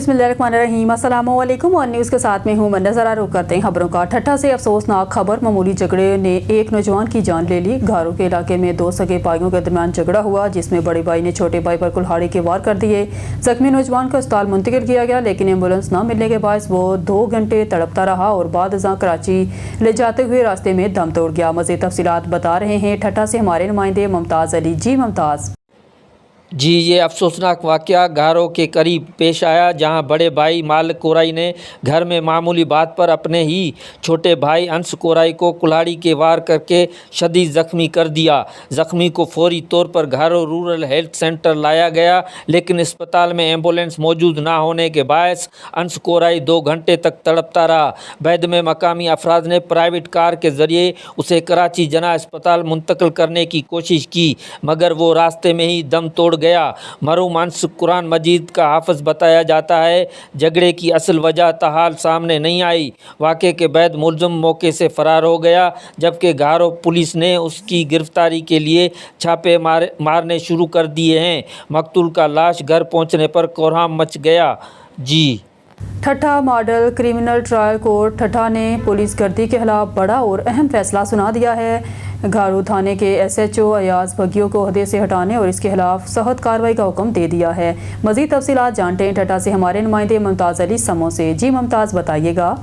बिस्मिल्लाहिर्रहमानिर्रहीम, अस्सलामु अलैकुम। और न्यूज़ के साथ में हूँ मैं। नज़र रुख करते हैं खबरों का। ठट्ठा से अफसोसनाक खबर, मामूली झगड़े ने एक नौजवान की जान ले ली। घारों के इलाके में दो सगे भाइयों के दरमियान झगड़ा हुआ, जिसमें बड़े भाई ने छोटे भाई पर कुल्हाड़ी के वार कर दिए। जख्मी नौजवान को अस्पताल मुंतकिल किया गया, लेकिन एम्बुलेंस न मिलने के बायस वो 2 घंटे तड़पता रहा और बाद अज़ां कराची ले जाते हुए रास्ते में दम तोड़ गया। मज़ीद तफसीलात बता रहे हैं ठट्ठा से हमारे नुमाइंदे मुमताज़ अली। जी मुमताज़। जी, ये अफसोसनाक वाक़या घारों के करीब पेश आया, जहां बड़े भाई मालिक कोराई ने घर में मामूली बात पर अपने ही छोटे भाई अंस कोराई को कुल्हाड़ी के वार करके शदीद ज़ख्मी कर दिया। ज़ख्मी को फौरी तौर पर घारों रूरल हेल्थ सेंटर लाया गया, लेकिन अस्पताल में एम्बुलेंस मौजूद ना होने के बायस अंस कोराई 2 घंटे तक तड़पता रहा। बाद में मकामी अफराद ने प्राइवेट कार के ज़रिए उसे कराची जना अस्पताल मुंतकिल करने की कोशिश की, मगर वो रास्ते में ही दम तोड़ गया। मरहूम अंस कुरान मजीद का हाफिज बताया जाता है। झगड़े की असल वजह ताहाल सामने नहीं आई। वाक़े के बाद मुलज़िम मौके से फरार हो गया, जबकि घारो पुलिस ने उसकी गिरफ्तारी के लिए छापे मारने शुरू कर दिए हैं। मकतूल का लाश घर पहुंचने पर कोहराम मच गया। जी। ठट्ठा मॉडल क्रिमिनल ट्रायल कोर्ट ठट्ठा ने पुलिस गर्दी के खिलाफ बड़ा और अहम फैसला सुना दिया है। घारू थाने के SHO अयाज भगियों को ओहदे से हटाने और इसके खिलाफ सख्त कार्रवाई का हुक्म दे दिया है। मज़ीद तफसीलात जानते हैं ठट्ठा से हमारे नुमाइंदे मुमताज़ अली समो से। जी मुमताज़, बताइएगा।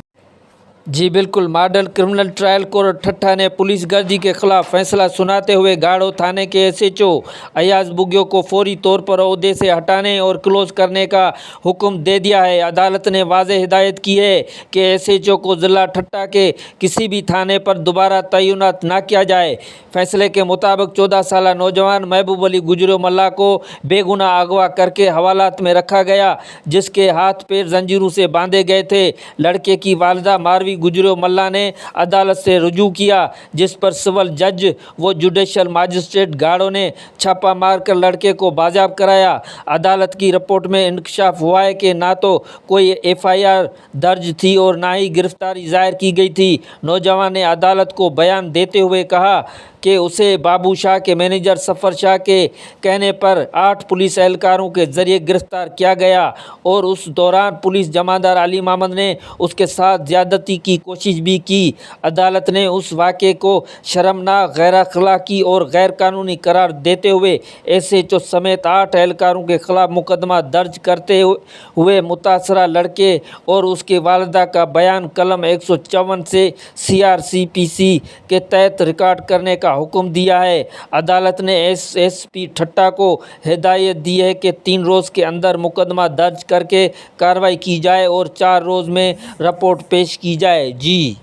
जी बिल्कुल, मॉडल क्रिमिनल ट्रायल कोर्ट ठट्ठा ने पुलिस गर्दी के खिलाफ फैसला सुनाते हुए गाड़ो थाने के SHO अयाज बुगियों को फौरी तौर पर ओहदे से हटाने और क्लोज करने का हुक्म दे दिया है। अदालत ने वाज़ेह हिदायत की है कि SHO को ज़िला ठट्ठा के किसी भी थाने पर दोबारा तैनात न किया जाए। फैसले के मुताबिक 14 साल नौजवान महबूब अली गुजरो मल्ला को बेगुनाह अगवा करके हवालात में रखा गया, जिसके हाथ पैर जंजीरों से बांधे गए थे। लड़के की वालिदा मारवी गुजरो मल्ला ने अदालत से रुजू किया, जिस पर सिविल जज व जुडिशल मजिस्ट्रेट गाड़ो ने छापा मारकर लड़के को बाजियाब कराया। अदालत की रिपोर्ट में इंकशाफ हुआ है कि ना तो कोई FIR दर्ज थी और ना ही गिरफ्तारी जाहिर की गई थी। नौजवान ने अदालत को बयान देते हुए कहा कि उसे बाबू शाह के मैनेजर सफ़र शाह के कहने पर 8 पुलिस एहलकारों के ज़रिए गिरफ़्तार किया गया और उस दौरान पुलिस जमादार अली मोहम्मद ने उसके साथ ज़्यादती की कोशिश भी की। अदालत ने उस वाक़े को शर्मनाक, गैर अखलाकी और गैर कानूनी करार देते हुए SHO समेत 8 एहलकारों के ख़िलाफ़ मुकदमा दर्ज करते हुए मुतासरा लड़के और उसके वालिदा का बयान कलम 154 से CRCPC के तहत रिकॉर्ड करने का हुक्म दिया है। अदालत ने SSP ठट्ठा को हिदायत दी है कि 3 रोज़ के अंदर मुकदमा दर्ज करके कार्रवाई की जाए और 4 रोज़ में रिपोर्ट पेश की जाए। जी।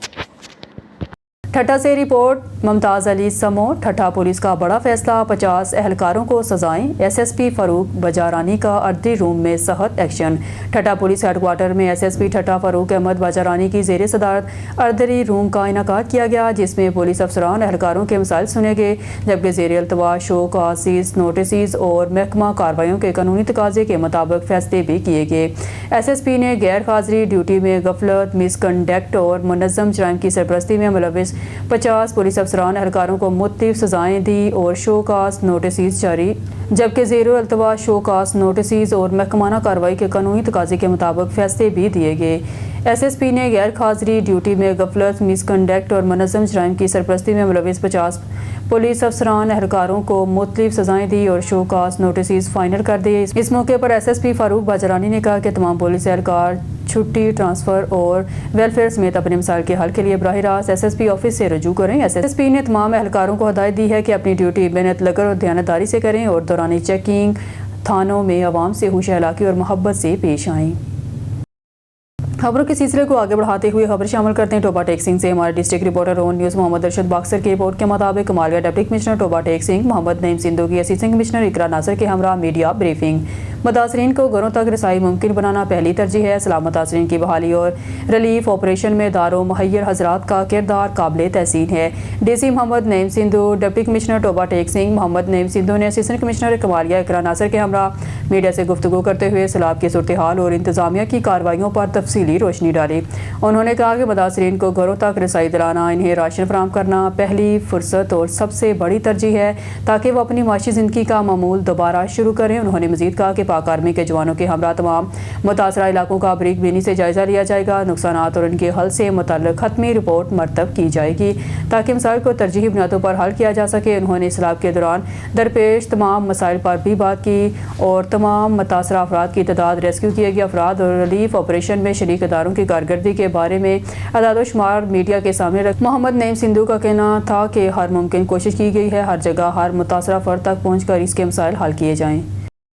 ठट्ठा से रिपोर्ट मुमताज़ अली समो। ठट्ठा पुलिस का बड़ा फैसला, 50 एहलकारों को सजाएं। SSP फ़ारूक बाजारानी का अर्दी रूम में सख्त एक्शन। ठट्ठा पुलिस हेडक्वार्टर में SSP ठट्ठा फ़ारूक अहमद बाजारानी की ज़ेर सदारत अर्दरी रूम का इनेकाद किया गया, जिसमें पुलिस अफसरान एहलकारों के मसाइल सुने गए, जबकि ज़ेर अल्तवा शो कासिस नोटिस और महकमा कार्रवाइयों के कानूनी तकाजे के मुताबिक फैसले भी किए गए। SSP ने गैर हाज़री ड्यूटी में गफलत, मिसकंडक्ट और मुनज़्ज़म जराइम की सरपरस्ती में मुलविस 50 पुलिस अफसरान एहलकारों को मुख्तलिफ सजाएं दी और शो कास्ट नोटिस जारी, जबकि ज़ेर अल्तवा शो कास्ट नोटिस और महकमाना कार्रवाई के कानूनी तकाजे के मुताबिक फैसले भी दिए गए। SSP ने गैर हाज़री ड्यूटी में गफलत, मिसकंडक्ट और मुनज़्ज़म जराइम की सरपरस्ती में मुलविस 50 पुलिस अफसरान एहलकारों को मुख्तलिफ सजाएं दी और शो कास्ट नोटिस फाइनल कर दिए। इस मौके पर SSP फ़ारूक बाजारानी ने कहा कि तमाम पुलिस एहलकार छुट्टी, ट्रांसफ़र और वेलफेयर समेत अपने मसाइल के हल के लिए बराह रास्त SSP ऑफिस से रजू करें। SSP ने तमाम एहलकारों को हिदायत दी है कि अपनी ड्यूटी मेहनत लगन और दयानतदारी से करें और दौरान चेकिंग थानों में आवाम से होश अखलाकी और मोहब्बत से पेश आएँ। खबरों के सिलसिले को आगे बढ़ाते हुए खबर शामिल करते हैं टोबा टेक सिंह से। हमारे district reporter on news Mohammad Arshad Boxer की रिपोर्ट के मुताबिक कमालिया डिप्टी कमिश्नर टोबा टेक सिंह मोहम्मद नईम सिंधु की असिस्टेंट कमिश्नर इकरा नासर के हमरा मीडिया ब्रीफिंग। मुतासरीन को घरों तक रसाई मुमकिन बनाना पहली तरजीह है। सलामत मुतासरीन की बहाली और रिलीफ ऑपरेशन में दारो मुहैयर हजरात का किरदार काबिल तहसीन है। DC Mohammad Naeem Sindhu, deputy commissioner Toba Tek Singh Mohammad Naeem Sindhu ने असिस्टेंट कमिश्नर कमालिया इकरा नासर के हमरा मीडिया से गुफ्तगू करते हुए सैलाब की सूरत हाल और इंतजामिया की कार्रवाइयों पर तफसील तफसीली रोशनी डाली। उन्होंने कहा कि मुतासरीन को घरों तक रसाई दिलाना, इन्हें राशन फराहम करना पहली फुर्सत और सबसे बड़ी तरजीह है ताकि वो अपनी माशी ज़िंदगी का मामूल दोबारा शुरू करें। उन्होंने मज़ीद कहा कि पाक आर्मी के जवानों के हमरा तमाम मुतासरा इलाकों का बरीक बीनी से जायज़ा लिया जाएगा, नुकसानात और इनके हल से मुतल्लिक़ हतमी रिपोर्ट मरतब की जाएगी ताकि मसाइल को तरजीही बुनियादों पर हल किया जा सके। उन्होंने सैलाब के दौरान दरपेश तमाम मसाइल पर भी बात की और तमाम मुतासरा अफराद की तादाद, रेस्क्यू किए गए अफराद और रिलीफ ऑपरेशन में शरीक इदारों की कारकर्दगी के बारे में अदाद-ओ-शुमार मीडिया के सामने रख। मोहम्मद नईम सिंधु का कहना था कि हर मुमकिन कोशिश की गई है, हर जगह हर मुतासरा फर्द तक पहुँचकर इसके मसाइल हल किए जाएँ।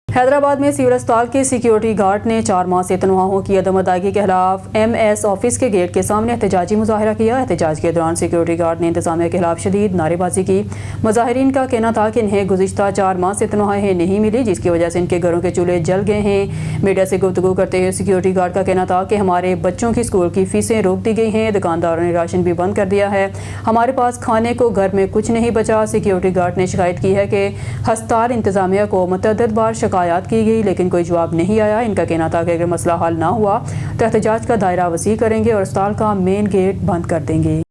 हैदराबाद में सिविल अस्पताल के सिक्योरिटी गार्ड ने 4 माह से तनख्वाहों की अदम अदायगी के खिलाफ MS ऑफिस के गेट के सामने एहतजाजी मुजाहरा किया। एहतजाज के दौरान सिक्योरिटी गार्ड ने इंतजामिया के खिलाफ शदीद नारेबाजी की। मुजाहिरीन का कहना था कि इन्हें गुज़िश्ता 4 माह से तनख्वाहें नहीं मिली, जिसकी वजह से इनके घरों के चूल्हे जल गए हैं। मीडिया से गुफ्तगू करते हुए सिक्योरिटी गार्ड का कहना था कि हमारे बच्चों की स्कूल की फीसें रोक दी गई हैं, दुकानदारों ने राशन भी बंद कर दिया है, हमारे पास खाने को घर में कुछ नहीं बचा। सिक्योरिटी गार्ड ने शिकायत की है कि हस्पताल इंतजामिया को मुतअद्दिद बार शिकायत की गई लेकिन कोई जवाब नहीं आया। इनका कहना था कि अगर मसला हल ना हुआ तो एहतजाज का दायरा वसी करेंगे और अस्पताल का मेन गेट बंद कर देंगे।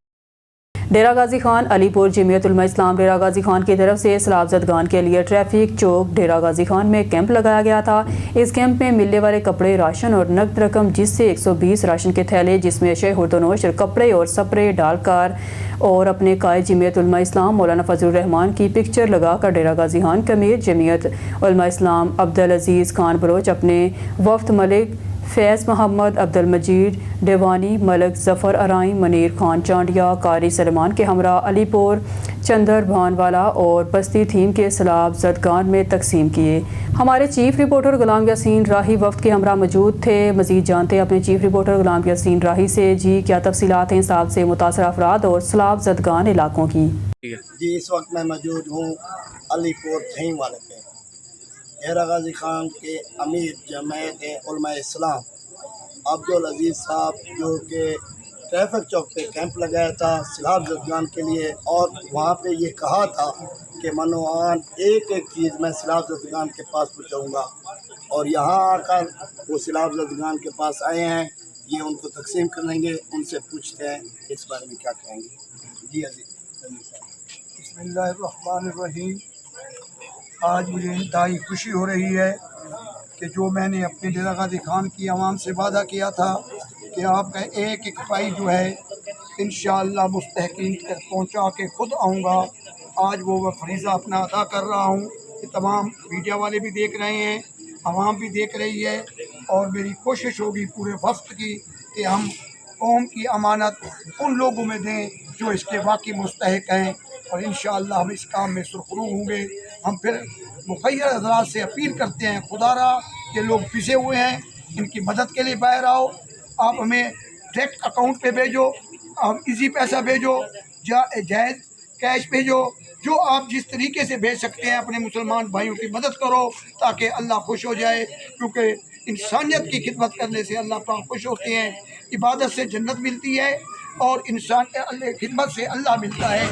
डेरा गाजी खान अलीपुर जमीयत उलमा इस्लाम डेरा गाजी खान की तरफ से सैलाब ज़दगान के लिए ट्रैफिक चौक डेरा गाजी खान में कैंप लगाया गया था। इस कैंप में मिलने वाले कपड़े, राशन और नकद रकम, जिससे 120 राशन के थैले जिसमें अशय हुर्दोनोश और कपड़े और स्प्रे डालकर और अपने कायद जमीयत उलमा इस्लाम मौलाना फजलुर रहमान की पिक्चर लगाकर डेरा गाजी खान के अमीर जमीयत उलमा इस्लाम अब्दुल अजीज़ खान बलोच, अपने वफ्द मलिक फैज़ मोहम्मद, अब्दुल मजीद देवानी, मलक ज़फ़र अराई, मनीर खान चांडिया, कारी सलमान के हमरा अलीपुर, चंदर भानवाला और बस्ती थीम के सैलाब ज़दगान में तकसीम किए। हमारे चीफ रिपोर्टर गुलाम यासीन राही वफ्द के हमरा मौजूद थे। मज़ीद जानते हैं अपने चीफ रिपोर्टर गुलाम यासीन राही से। जी, क्या तफसीलात हैं साहब से मुतासरा अफराद और सैलाब ज़दगान इलाकों की? जी, इस वक्त मैं मौजूद हूँ अलीपुर थीम वाले पे। डेरा गाजी खान के अमीर जमायत उलमा इस्लाम अब्दुल अजीज़ साहब, जो कि ट्रैफिक चौक पे कैंप लगाया था सैलाब ज़दगान के लिए, और वहाँ पे ये कहा था कि मनोआन एक एक चीज़ मैं सैलाब ज़दगान के पास पहुँचाऊँगा, और यहाँ आकर वो सैलाब ज़दगान के पास आए हैं। ये उनको तकसीम करेंगे, उनसे पूछते हैं इस बारे में क्या कहेंगे। जी अजीज़। बिस्मिल्लाहिर्रहमानिर्रहीम। आज मुझे इंतहाई खुशी हो रही है कि जो मैंने अपने डेरा गाजी खान की आवाम से वादा किया था कि आपका एक एक पाई जो है इंशाअल्लाह मुस्तहकीम तक पहुँचा के खुद आऊँगा, आज वो फरीज़ा अपना अदा कर रहा हूँ। कि तमाम मीडिया वाले भी देख रहे हैं, आवाम भी देख रही है, और मेरी कोशिश होगी पूरे वक्त की कि हम कौम की अमानत उन लोगों में दें जो इसके वाकई मुस्तहिक हैं, और इंशाअल्लाह हम इस काम में सुरखरू होंगे। हम फिर मुखय्यर हज़रात से अपील करते हैं, खुदारा ये लोग पिसे हुए हैं, इनकी मदद के लिए बाहर आओ, आप हमें डायरेक्ट अकाउंट पे भेजो, आप इजी पैसा भेजो, जायज़ कैश भेजो, जो आप जिस तरीके से भेज सकते हैं अपने मुसलमान भाइयों की मदद करो ताकि अल्लाह खुश हो जाए, क्योंकि इंसानियत की खिदमत करने से अल्लाह पाक खुश होते हैं। इबादत से जन्नत मिलती है और इंसान खिदमत से अल्लाह मिलता है।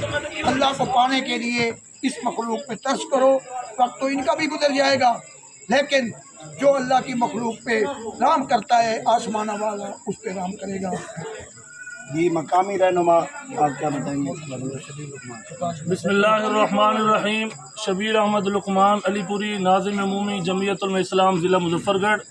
अल्लाह को पाने के लिए इस मखलूक पे तरस करो, वक्त तो इनका भी गुजर जाएगा, लेकिन जो अल्लाह की मखलूक पे राम करता है आसमाना वाला उस पे राम करेगा। जी, मकामी रहनुमा आप क्या बताएंगे? बिस्मिल्लाहिर्रहमानिर्रहीम। शबीर अहमद लुकमान अलीपुरी, नाज़िम अमूमी जमीयत उलमा इस्लाम ज़िला मुज़फ़्फ़रगढ़।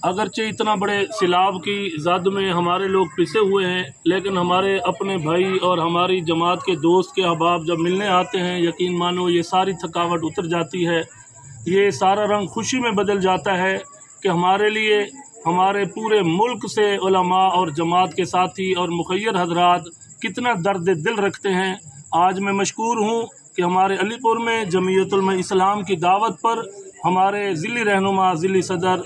अगरचे इतना बड़े सैलाब की ज़द में हमारे लोग पिसे हुए हैं, लेकिन हमारे अपने भाई और हमारी जमात के दोस्त के अहबाब जब मिलने आते हैं, यकीन मानो ये सारी थकावट उतर जाती है, ये सारा रंग खुशी में बदल जाता है कि हमारे लिए हमारे पूरे मुल्क से उलमा और जमात के साथी और मुखय्यर हज़रात कितना दर्द दिल रखते हैं। आज मैं मशकूर हूँ कि हमारे अलीपुर में जमीयत उलमा इस्लाम की दावत पर हमारे ज़िली रहनुमा ज़िली सदर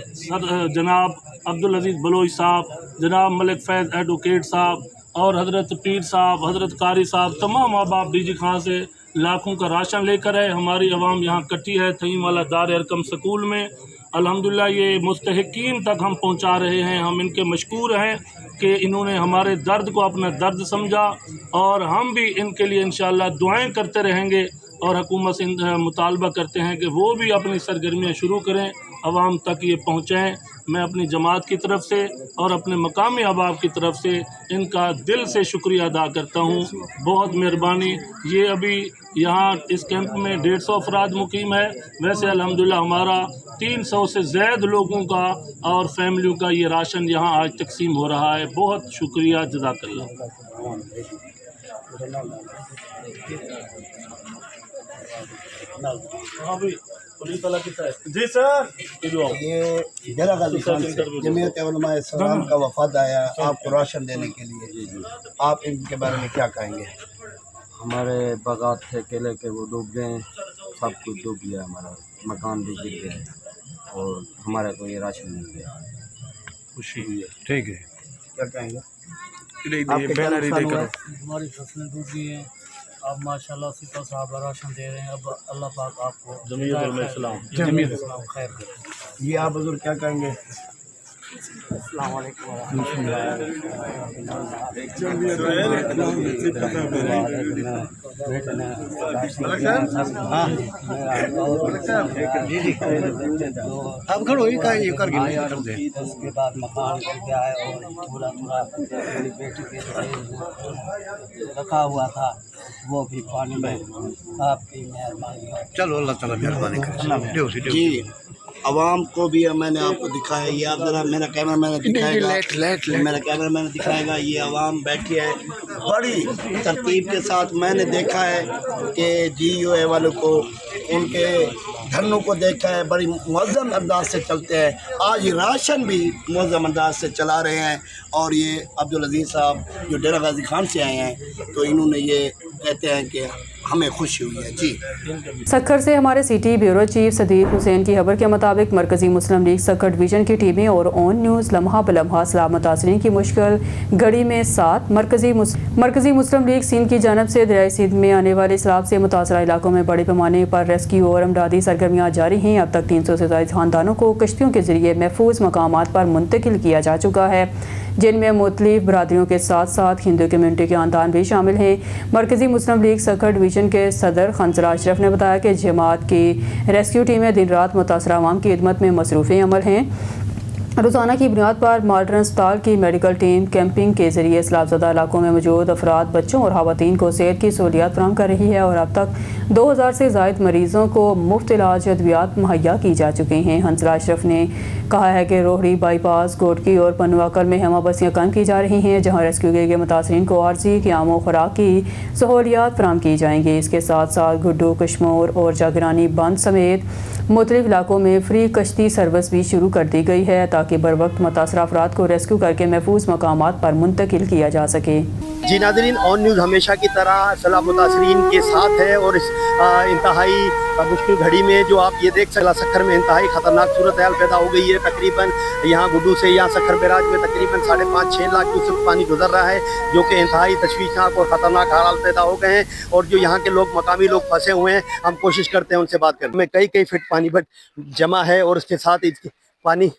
जनाब अब्दुल अजीज़ बलोच साहब, जनाब मलिक फैज़ एडवोकेट साहब और हज़रत पीर साहब, हज़रत कारी साहब, तमाम अहबाब डीजी खां से लाखों का राशन लेकर है। हमारी आवाम यहाँ इकट्ठी है थईम वाला दार अरकम स्कूल में। अल्हम्दुलिल्लाह ये मुस्तहिकीन तक हम पहुँचा रहे हैं। हम इनके मशकूर हैं कि इन्होंने हमारे दर्द को अपना दर्द समझा, और हम भी इनके लिए इंशाअल्लाह दुआएं करते रहेंगे, और हुकूमत से मुतालबा करते हैं कि वो भी अपनी सरगर्मियाँ शुरू करें, आवाम तक ये पहुँचाएँ। मैं अपनी जमात की तरफ से और अपने मकामी अहबाब की तरफ से इनका दिल से शुक्रिया अदा करता हूँ। बहुत मेहरबानी। ये अभी यहाँ इस कैंप में 150 अफराद मुकीम है। वैसे अल्हम्दुलिल्लाह हमारा 300 से ज़्यादा लोगों का और फैमिलियों का ये राशन यहाँ आज तकसीम हो रहा है। बहुत शुक्रिया, जज़ाकल्लाह। हाँ भाई, पुलिस वाला कितना है? जी सर। ये डेरा गाजी खान से जमीयत उलमा इस्लाम का वफद आया आपको राशन देने के लिए, आप इनके बारे में क्या कहेंगे? हमारे बागात थे केले के, वो डूब गए, सब कुछ डूब गया, हमारा मकान भी गिर गया और हमारे को ये राशन मिल गया। खुशी हुई है। ठीक है, क्या कहेंगे? आपके क्या नुकसान हुआ है? हमारी फसलें डूब गई हैं। आप माशाल्लाह सिपा साहब राशन दे रहे हैं। अब अल्लाह पाक आपको जमीयत उलमा इस्लाम खैर करे। ये आप बुजुर्ग क्या कहेंगे? उसके बाद मकान गिर गया है और थोड़ा थोड़ा मेरी बेटी के रखा हुआ था वो भी पानी में। आपकी मेहरबानी हो। चलो अल्लाह ताला मेहरबानी करे। जी, आवाम को भी मैंने आपको दिखाया, ये आप जरा मेरा कैमरा मैंने दिखाएगा, मेरा कैमरा मैंने दिखाएगा। ये आवाम बैठी है बड़ी तरतीब के साथ। मैंने देखा है कि GUA वालों को, उनके धरनों को देखा है, बड़ी मुअज़्ज़म अंदाज से चलते हैं। आज राशन भी मुअज़्ज़म अंदाज से चला रहे हैं। और ये अब्दुल अजीज़ साहब जो डेरा गाजी खान से आए हैं, तो इन्होंने ये कहते हैं कि हमें खुशी हुई है। जी, सक्खर से हमारे city bureau chief Sadiq Hussain की खबर के मुताबिक मरकज़ी मुस्लिम लीग सक्खर डिवीज़न की टीमें और ऑन न्यूज़ लम्हा बलम्हा सलाह मुतासरीन की मुश्किल घड़ी में साथ मरकज़ी मुस्लिम लीग सिंध की जानब से दरियाई सिंध में आने वाले सैलाब से मुतासरा इलाकों में बड़े पैमाने पर रेस्क्यू और अमदादी सरगर्मियाँ जारी हैं। अब तक 300 से ज़ायद खानदानों को कश्तियों के ज़रिए महफूज मकामात पर मुंतकिल किया जा चुका है, जिनमें मुख्तलिफ बरादरियों के साथ साथ हिंदू कम्यूनिटी के खानदान भी शामिल हैं। मरकज़ी मुस्लिम लीग सक्खर डिवीज़न के सदर खंसरा अशरफ ने बताया कि जमात की रेस्क्यू टीमें दिन रात मुतासरा अवाम की खिदमत में मसरूफ़ अमल हैं। रोज़ाना की बुनियाद पर मॉडर्न अस्पताल की मेडिकल टीम कैंपिंग के ज़रिए सैलाबज़दा इलाकों में मौजूद अफराद, बच्चों और ख़वातीन को सेहत की सहूलियात फराहम कर रही है और अब तक 2000 से ज़ायद मरीज़ों को मुफ्त इलाज अद्वियात मुहैया की जा चुकी हैं। हंसरा अशरफ ने कहा है कि रोहड़ी बाईपास, गोटकी और पनवाकल में हमा बस्तियाँ कायम की जा रही हैं, जहाँ रेस्क्यू किए गए मुतासरीन को आर्जी क़याम व खुराक की सहूलियात फराहम की जाएंगी। इसके साथ साथ गुड्डू, कश्मोर और जागरानी बंद समेत मुख्तलिफ इलाकों में फ्री कश्ती सर्विस भी शुरू कर दी गई है, ताकि बर वक्त मुतासरा अफराद को रेस्क्यू करके महफूज मकामात पर मुंतकिल किया जा सके। जी नाज़रीन, ऑन न्यूज़ हमेशा की तरह सलाह मुतासरीन के साथ है और इस इंतहाई मुश्किल घड़ी में जो आप ये देख सकते, सक्खर में इंतहाई ख़तरनाक सूरत हाल पैदा हो गई है। तकरीबन यहाँ गुड्डू से यहाँ सक्खर बैराज में तकरीबन 5.5-6 लाख क्यूसेक पानी गुजर रहा है, जो कि इंतहाई तशवीशनाक और ख़तरनाक हालात पैदा हो गए हैं। और जो यहाँ के लोग, मकामी लोग फंसे हुए हैं, हम कोशिश करते हैं उनसे बात करने में। कई फीट पानी जमा है और उसके साथ पानी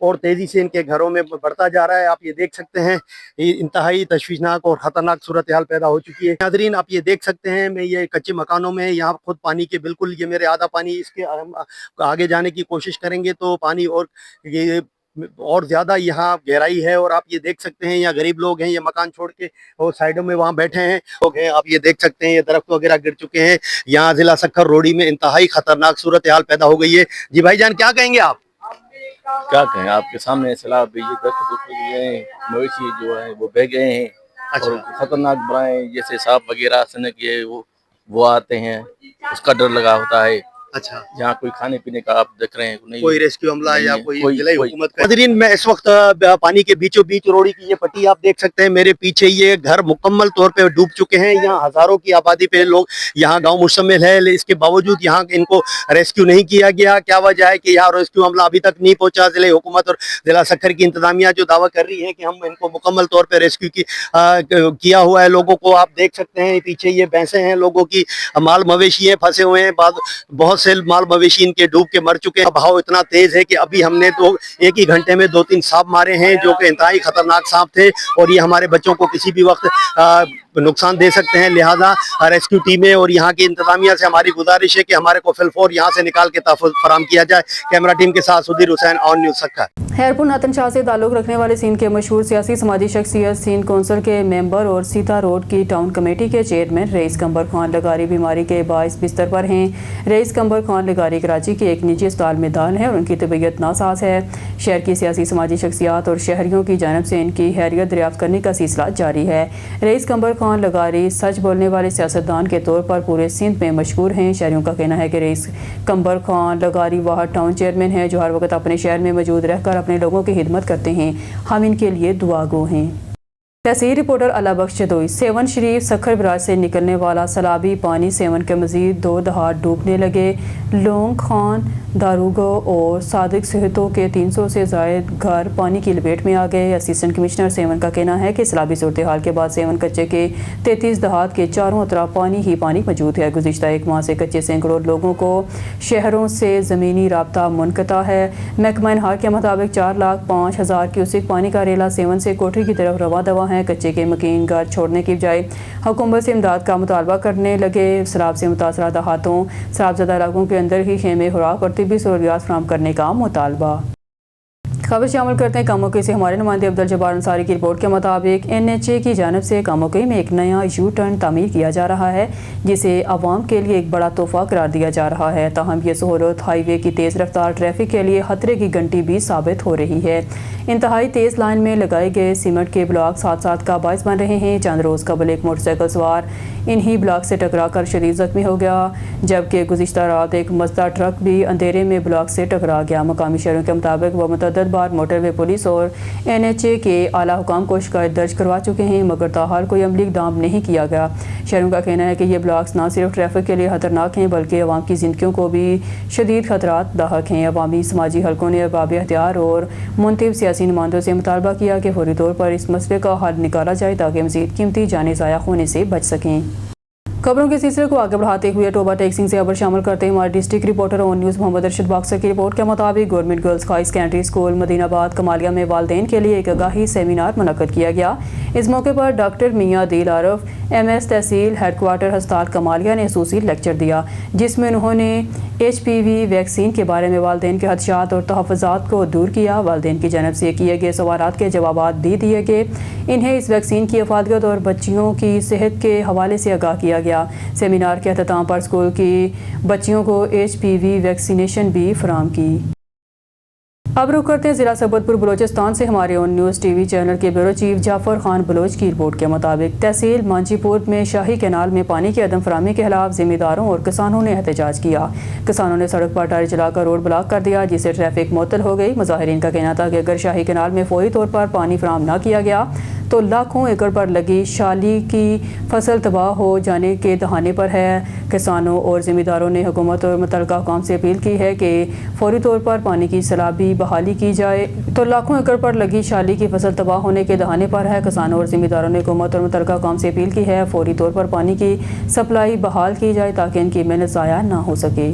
और तेज़ी से इनके घरों में बढ़ता जा रहा है। आप ये देख सकते हैं, ये इंतहाई तशवीशनाक और ख़तरनाक सूरत हाल पैदा हो चुकी है। नाज़रीन, आप ये देख सकते हैं, मैं ये कच्चे मकानों में यहाँ खुद पानी के बिल्कुल, ये मेरे आधा पानी, इसके आगे जाने की कोशिश करेंगे तो पानी और ज़्यादा यहाँ गहराई है। और आप ये देख सकते हैं, यहाँ गरीब लोग हैं, ये मकान छोड़ के और साइडों में वहाँ बैठे हैं लोग हैं। आप ये देख सकते हैं, ये दरख्त वगैरह गिर चुके हैं। यहाँ ज़िला सक्खर रोडी में इंतहाई ख़तरनाक सूरत हाल पैदा हो गई है। जी भाईजान, क्या कहेंगे आप? क्या कहें, आपके सामने सैलाब भी, मवेशी जो है वो बह गए हैं। अच्छा। और खतरनाक बुराएं जैसे सांप वगैरह सनक ये वो आते हैं, उसका डर लगा होता है। अच्छा, जहाँ कोई खाने पीने का आप देख रहे हैं नहीं, कोई रेस्क्यू अमला या कोई जिलाई कोई- हुकूमत का। नाज़रीन, मैं इस वक्त पानी के बीचों बीच रोड़ी की ये पट्टी आप देख सकते हैं, मेरे पीछे ये घर मुकम्मल तौर पे डूब चुके हैं। यहाँ हजारों की आबादी पे लोग, यहाँ गांव मुश्तमिल है, इसके बावजूद यहाँ इनको रेस्क्यू नहीं किया गया। क्या वजह है कि यहाँ रेस्क्यू अमला अभी तक नहीं पहुंचा? जिले हुकूमत और जिला सक्खर की इंतजामिया जो दावा कर रही है कि हम इनको मुकम्मल तौर पर रेस्क्यू किया हुआ है। लोगों को आप देख सकते हैं, पीछे ये भैंसें हैं, लोगों की माल मवेशी हैं फंसे हुए हैं, बहुत से माल मवेशी इनके डूब के मर चुके हैं। बहाव इतना तेज है कि अभी हमने तो एक ही घंटे में 2-3 सांप मारे हैं जो कि इंतहाई खतरनाक सांप थे और ये हमारे बच्चों को किसी भी वक्त नुकसान दे सकते हैं। लिहाजा रेस्क्यू टीमें और यहाँ की इंतजामिया से हमारी गुजारिश है कि हमारे को फिलफौर यहाँ से निकाल के तहफ़्फ़ुज़ फराहम किया जाए। कैमरा टीम के साथ सुधीर हुसैन, ऑन न्यूज़ सक्खर। हैरपुर नातन शाह से ताल्लुक़ रखने वाले सिंध के मशहूर सियासी समाजी शख्सियत सिंध कौंसिल के मेंबर और सीता रोड की टाउन कमेटी के चेयरमैन रईस कंबर खान लगारी बीमारी के बाइस बिस्तर पर हैं। रईस कंबर खान लगारी कराची के एक निजी अस्पताल में दाखिल हैं और उनकी तबीयत नासाज है। शहर की सियासी समाजी शख्सियात और शहरियों की जानिब से इनकी हैरियत दरियाफ्त करने का सिलसिला जारी है। रईस कंबर खान लगारी सच बोलने वाले सियासतदान के तौर पर पूरे सिंध में मशहूर हैं। शहरियों का कहना है कि रईस कंबर खान लगारी वाहद टाउन चेयरमैन हैं जो हर वक्त अपने शहर में मौजूद रहकर अपने लोगों की खिदमत करते हैं। हम इनके लिए दुआगो हैं। तहसील रिपोर्टर अला बख्श जदोई। सेवन शरीफ सखर बराज से निकलने वाला सैलाबी पानी सेवन के मजीद 2 दहाड़ डूबने लगे। लोंग खान, दारूगो और सादिक सेहतों के 300 से ज़ायद घर पानी की लपेट में आ गए। असिस्टेंट कमिश्नर सेवन का कहना है कि सैलाबी सूरत हाल के बाद सेवन कच्चे के 33 दहात के चारों तरफ पानी ही पानी मौजूद है। गुज़िश्ता एक माह से कच्चे सैकड़ों लोगों को शहरों से ज़मीनी राब्ता मुनक़ता है। महकमा हाल के मुताबिक 4,05,000 क्यूसिक पानी का रेला सेवन से कोठरी की तरफ रवा दवा है। कच्चे के मकीन घर छोड़ने की बजाय हुकूमत से इमदाद का मुतालबा करने लगे। सैलाब से मुतासरा दहातों सैलाबज़दा इलाकों के अंदर ही खेमे, खुराक और तिब्बी सहूलियात फराहम करने का मुतालबा। खबर शामिल करते हैं कामोकी से। हमारे नुमाइंदे अब्दुल जब्बार अंसारी की रिपोर्ट के मुताबिक NHA की जानिब से कामोकी में एक नया यू टर्न तामीर किया जा रहा है जिसे आवाम के लिए एक बड़ा तोहफा करार दिया जा रहा है। ताहम ये सहूलत हाईवे की तेज़ रफ्तार ट्रैफिक के लिए खतरे की घंटी भी साबित हो रही है। इंतहाई तेज़ लाइन में लगाए गए सीमेंट के ब्लॉक साथ साथ का बायस बन रहे हैं। चंद रोज़ कबल एक मोटरसाइकिल सवार इन्हीं ब्लॉक से टकरा कर शदीद ज़ख्मी हो गया, जबकि गुज़िश्ता रात एक मज़दा ट्रक भी अंधेरे में ब्लॉक से टकरा गया। मकामी शहरों के मुताबिक वह मुतअद्दिद बार मोटरवे पुलिस और NHA के आला हुकाम को शिकायत दर्ज करवा चुके हैं, मगर ताहाल कोई अमली इक़दाम नहीं किया गया। शहरों का कहना है कि ये ब्लॉक्स न सिर्फ ट्रैफिक के लिए ख़तरनाक हैं बल्कि अवाम की ज़िंदगियों को भी शदीद खतरात लाहक हैं। अवामी समाजी हलकों ने अरबाब इख्तियार और मुंतब सियासी नुमाइंदों से मुतालबा किया कि फौरी तौर पर इस मसले का हल निकाला जाए ताकि मज़ीद कीमती जानें ज़ाया होने से बच सकें। खबरों के सिलसिले को आगे बढ़ाते हुए टोबा टेक्सिंग से खबर शामिल करते हैं हमारे district reporter on news Mohammad Arshad boxer की रिपोर्ट के मुताबिक government girls high secondary school Madinabad Kamalia में वालदेन के लिए एक आगाही सेमिनार मुनक्कद किया गया। इस मौके पर डॉक्टर मियां दिल आरफ MS तहसील हेडक्वार्टर हस्पताल कमालिया ने खसूसी लेक्चर दिया जिसमें उन्होंने HPV वैक्सीन के बारे में वालदेन के खदशात और तहफ़्फ़ुज़ात को दूर किया। वालदेन की जानब से किए गए सवालात के जवाबात भी दिए गए। इन्हें इस वैक्सीन की अफादियत और बच्चियों की सेहत के हवाले से आगाह किया गया। सेमिनार के अख्ताम पर स्कूल की बच्चियों को HPV वैक्सीनेशन भी फराहम की। अब रुख करते हैं ज़िला सबतपुर बलोचिस्तान से। हमारे ऑन न्यूज़ TV चैनल के ब्यूरो चीफ जाफ़र खान बलोच की रिपोर्ट के मुताबिक तहसील मांझीपुर में शाही कैनाल में पानी की अदम फराहमी के खिलाफ ज़िम्मेदारों और किसानों ने एहतजाज किया। किसानों ने सड़क पर टायर चलाकर रोड ब्लॉक कर दिया जिससे ट्रैफिक मुअत्तल हो गई। मुजाहिरीन का कहना था कि अगर शाही कैनाल में फौरी तौर पर पानी फराहम न किया गया तो लाखों एकड़ पर लगी शाली की फसल तबाह हो जाने के दहाने पर है। किसानों और ज़िम्मेदारों ने हुकूमत और मुतल्लिका हुकाम से अपील की है कि फौरी तौर पर पानी की सैलाबी बहाली की जाए। तो लाखों एकड़ पर लगी शाली की फसल तबाह होने के दहाने पर है। किसानों और ज़िम्मेदारों ने हुकूमत और मुतल्लिका हुकाम से अपील की है फौरी तौर पर पानी की सप्लाई बहाल की जाए ताकि इनकी मेहनत ज़ाया ना हो सके।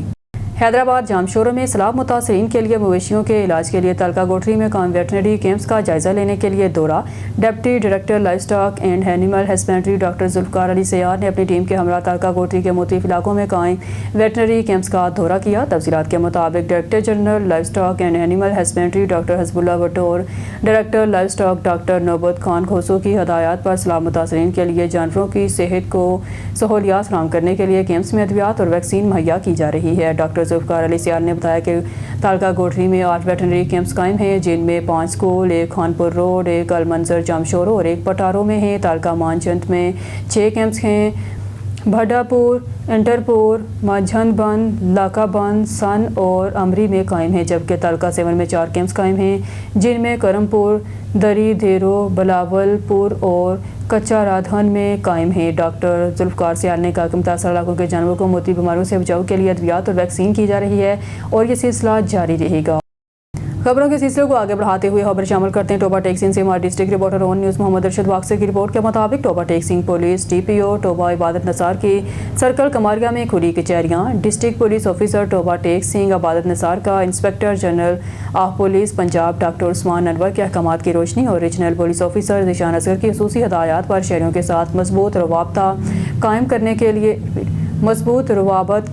हैदराबाद जामशोरों में सैलाब मुतासरीन के लिए मवेशियों के इलाज के लिए तलका गोठरी में कायम वेटनरी कैंप्स का जायजा लेने के लिए दौरा। Deputy director livestock and animal husbandry doctor Zulfiqar Ali सैयार ने अपनी टीम के हमरा तलका गोठरी के मुख्तलिफ इलाकों में कायम वेटनरी कैंप्स का दौरा किया। तफसीलात के मुताबिक director general livestock and animal husbandry doctor Hasbullah Bhatto और डायरेक्टर लाइव स्टॉक डॉक्टर नौबत खान खोसो की हदायत पर सैलाब मुतासरीन के लिए जानवरों की सेहत को सहूलियात फराहम करने के लिए कैंप्स में अद्वियात और वैक्सीन मुहैया की जा रही है। डॉक्टर जुल्फकार अली सैयार ने बताया कि तालका गोठरी में 8 वेटनरी कैंप्स कायम हैं जिनमें 5 स्कूल, 1 खानपुर रोड, 1 अलमंजर जामशोरो और 1 पटारों में है। तालका मानचंद में 6 कैंप्स हैं। भड्डापुर, इंटरपुर, माझंदबंद, लाकाबंद, सन और अमरी में कायम है, जबकि तालका 7 में 4 कैंप्स कायम हैं जिनमें करमपुर, दरी, देरो, बलावलपुर और कच्चा राधवन में कायम है। डॉक्टर जुल्फकार सैयार ने कहा कि मुतासर इलाकों के जानवरों को मोती बीमारियों से बचाव के लिए अद्वियात और वैक्सीन की जा रही है और ये सिलसिला जारी रहेगा। खबरों के सिलसिले को आगे बढ़ाते हुए खबर शामिल करते हैं टोबा टेक्सिंग से हमारे district reporter on news Mohammad Arshad वाकसे की रिपोर्ट के मुताबिक टोबा टेक्सिंग पुलिस DPO टोबा इबादत नसार की सर्कल कमारिया में खुली कचहरियाँ। डिस्ट्रिक्ट पुलिस ऑफिसर टोबा टेक्सिंग इबादत नसार का inspector general of police Punjab doctor Usman Anwar के अहकामात की रोशनी और regional police officer Zeeshan Asghar की खुसूसी हदायत पर शहरियों के साथ मजबूत रवाबत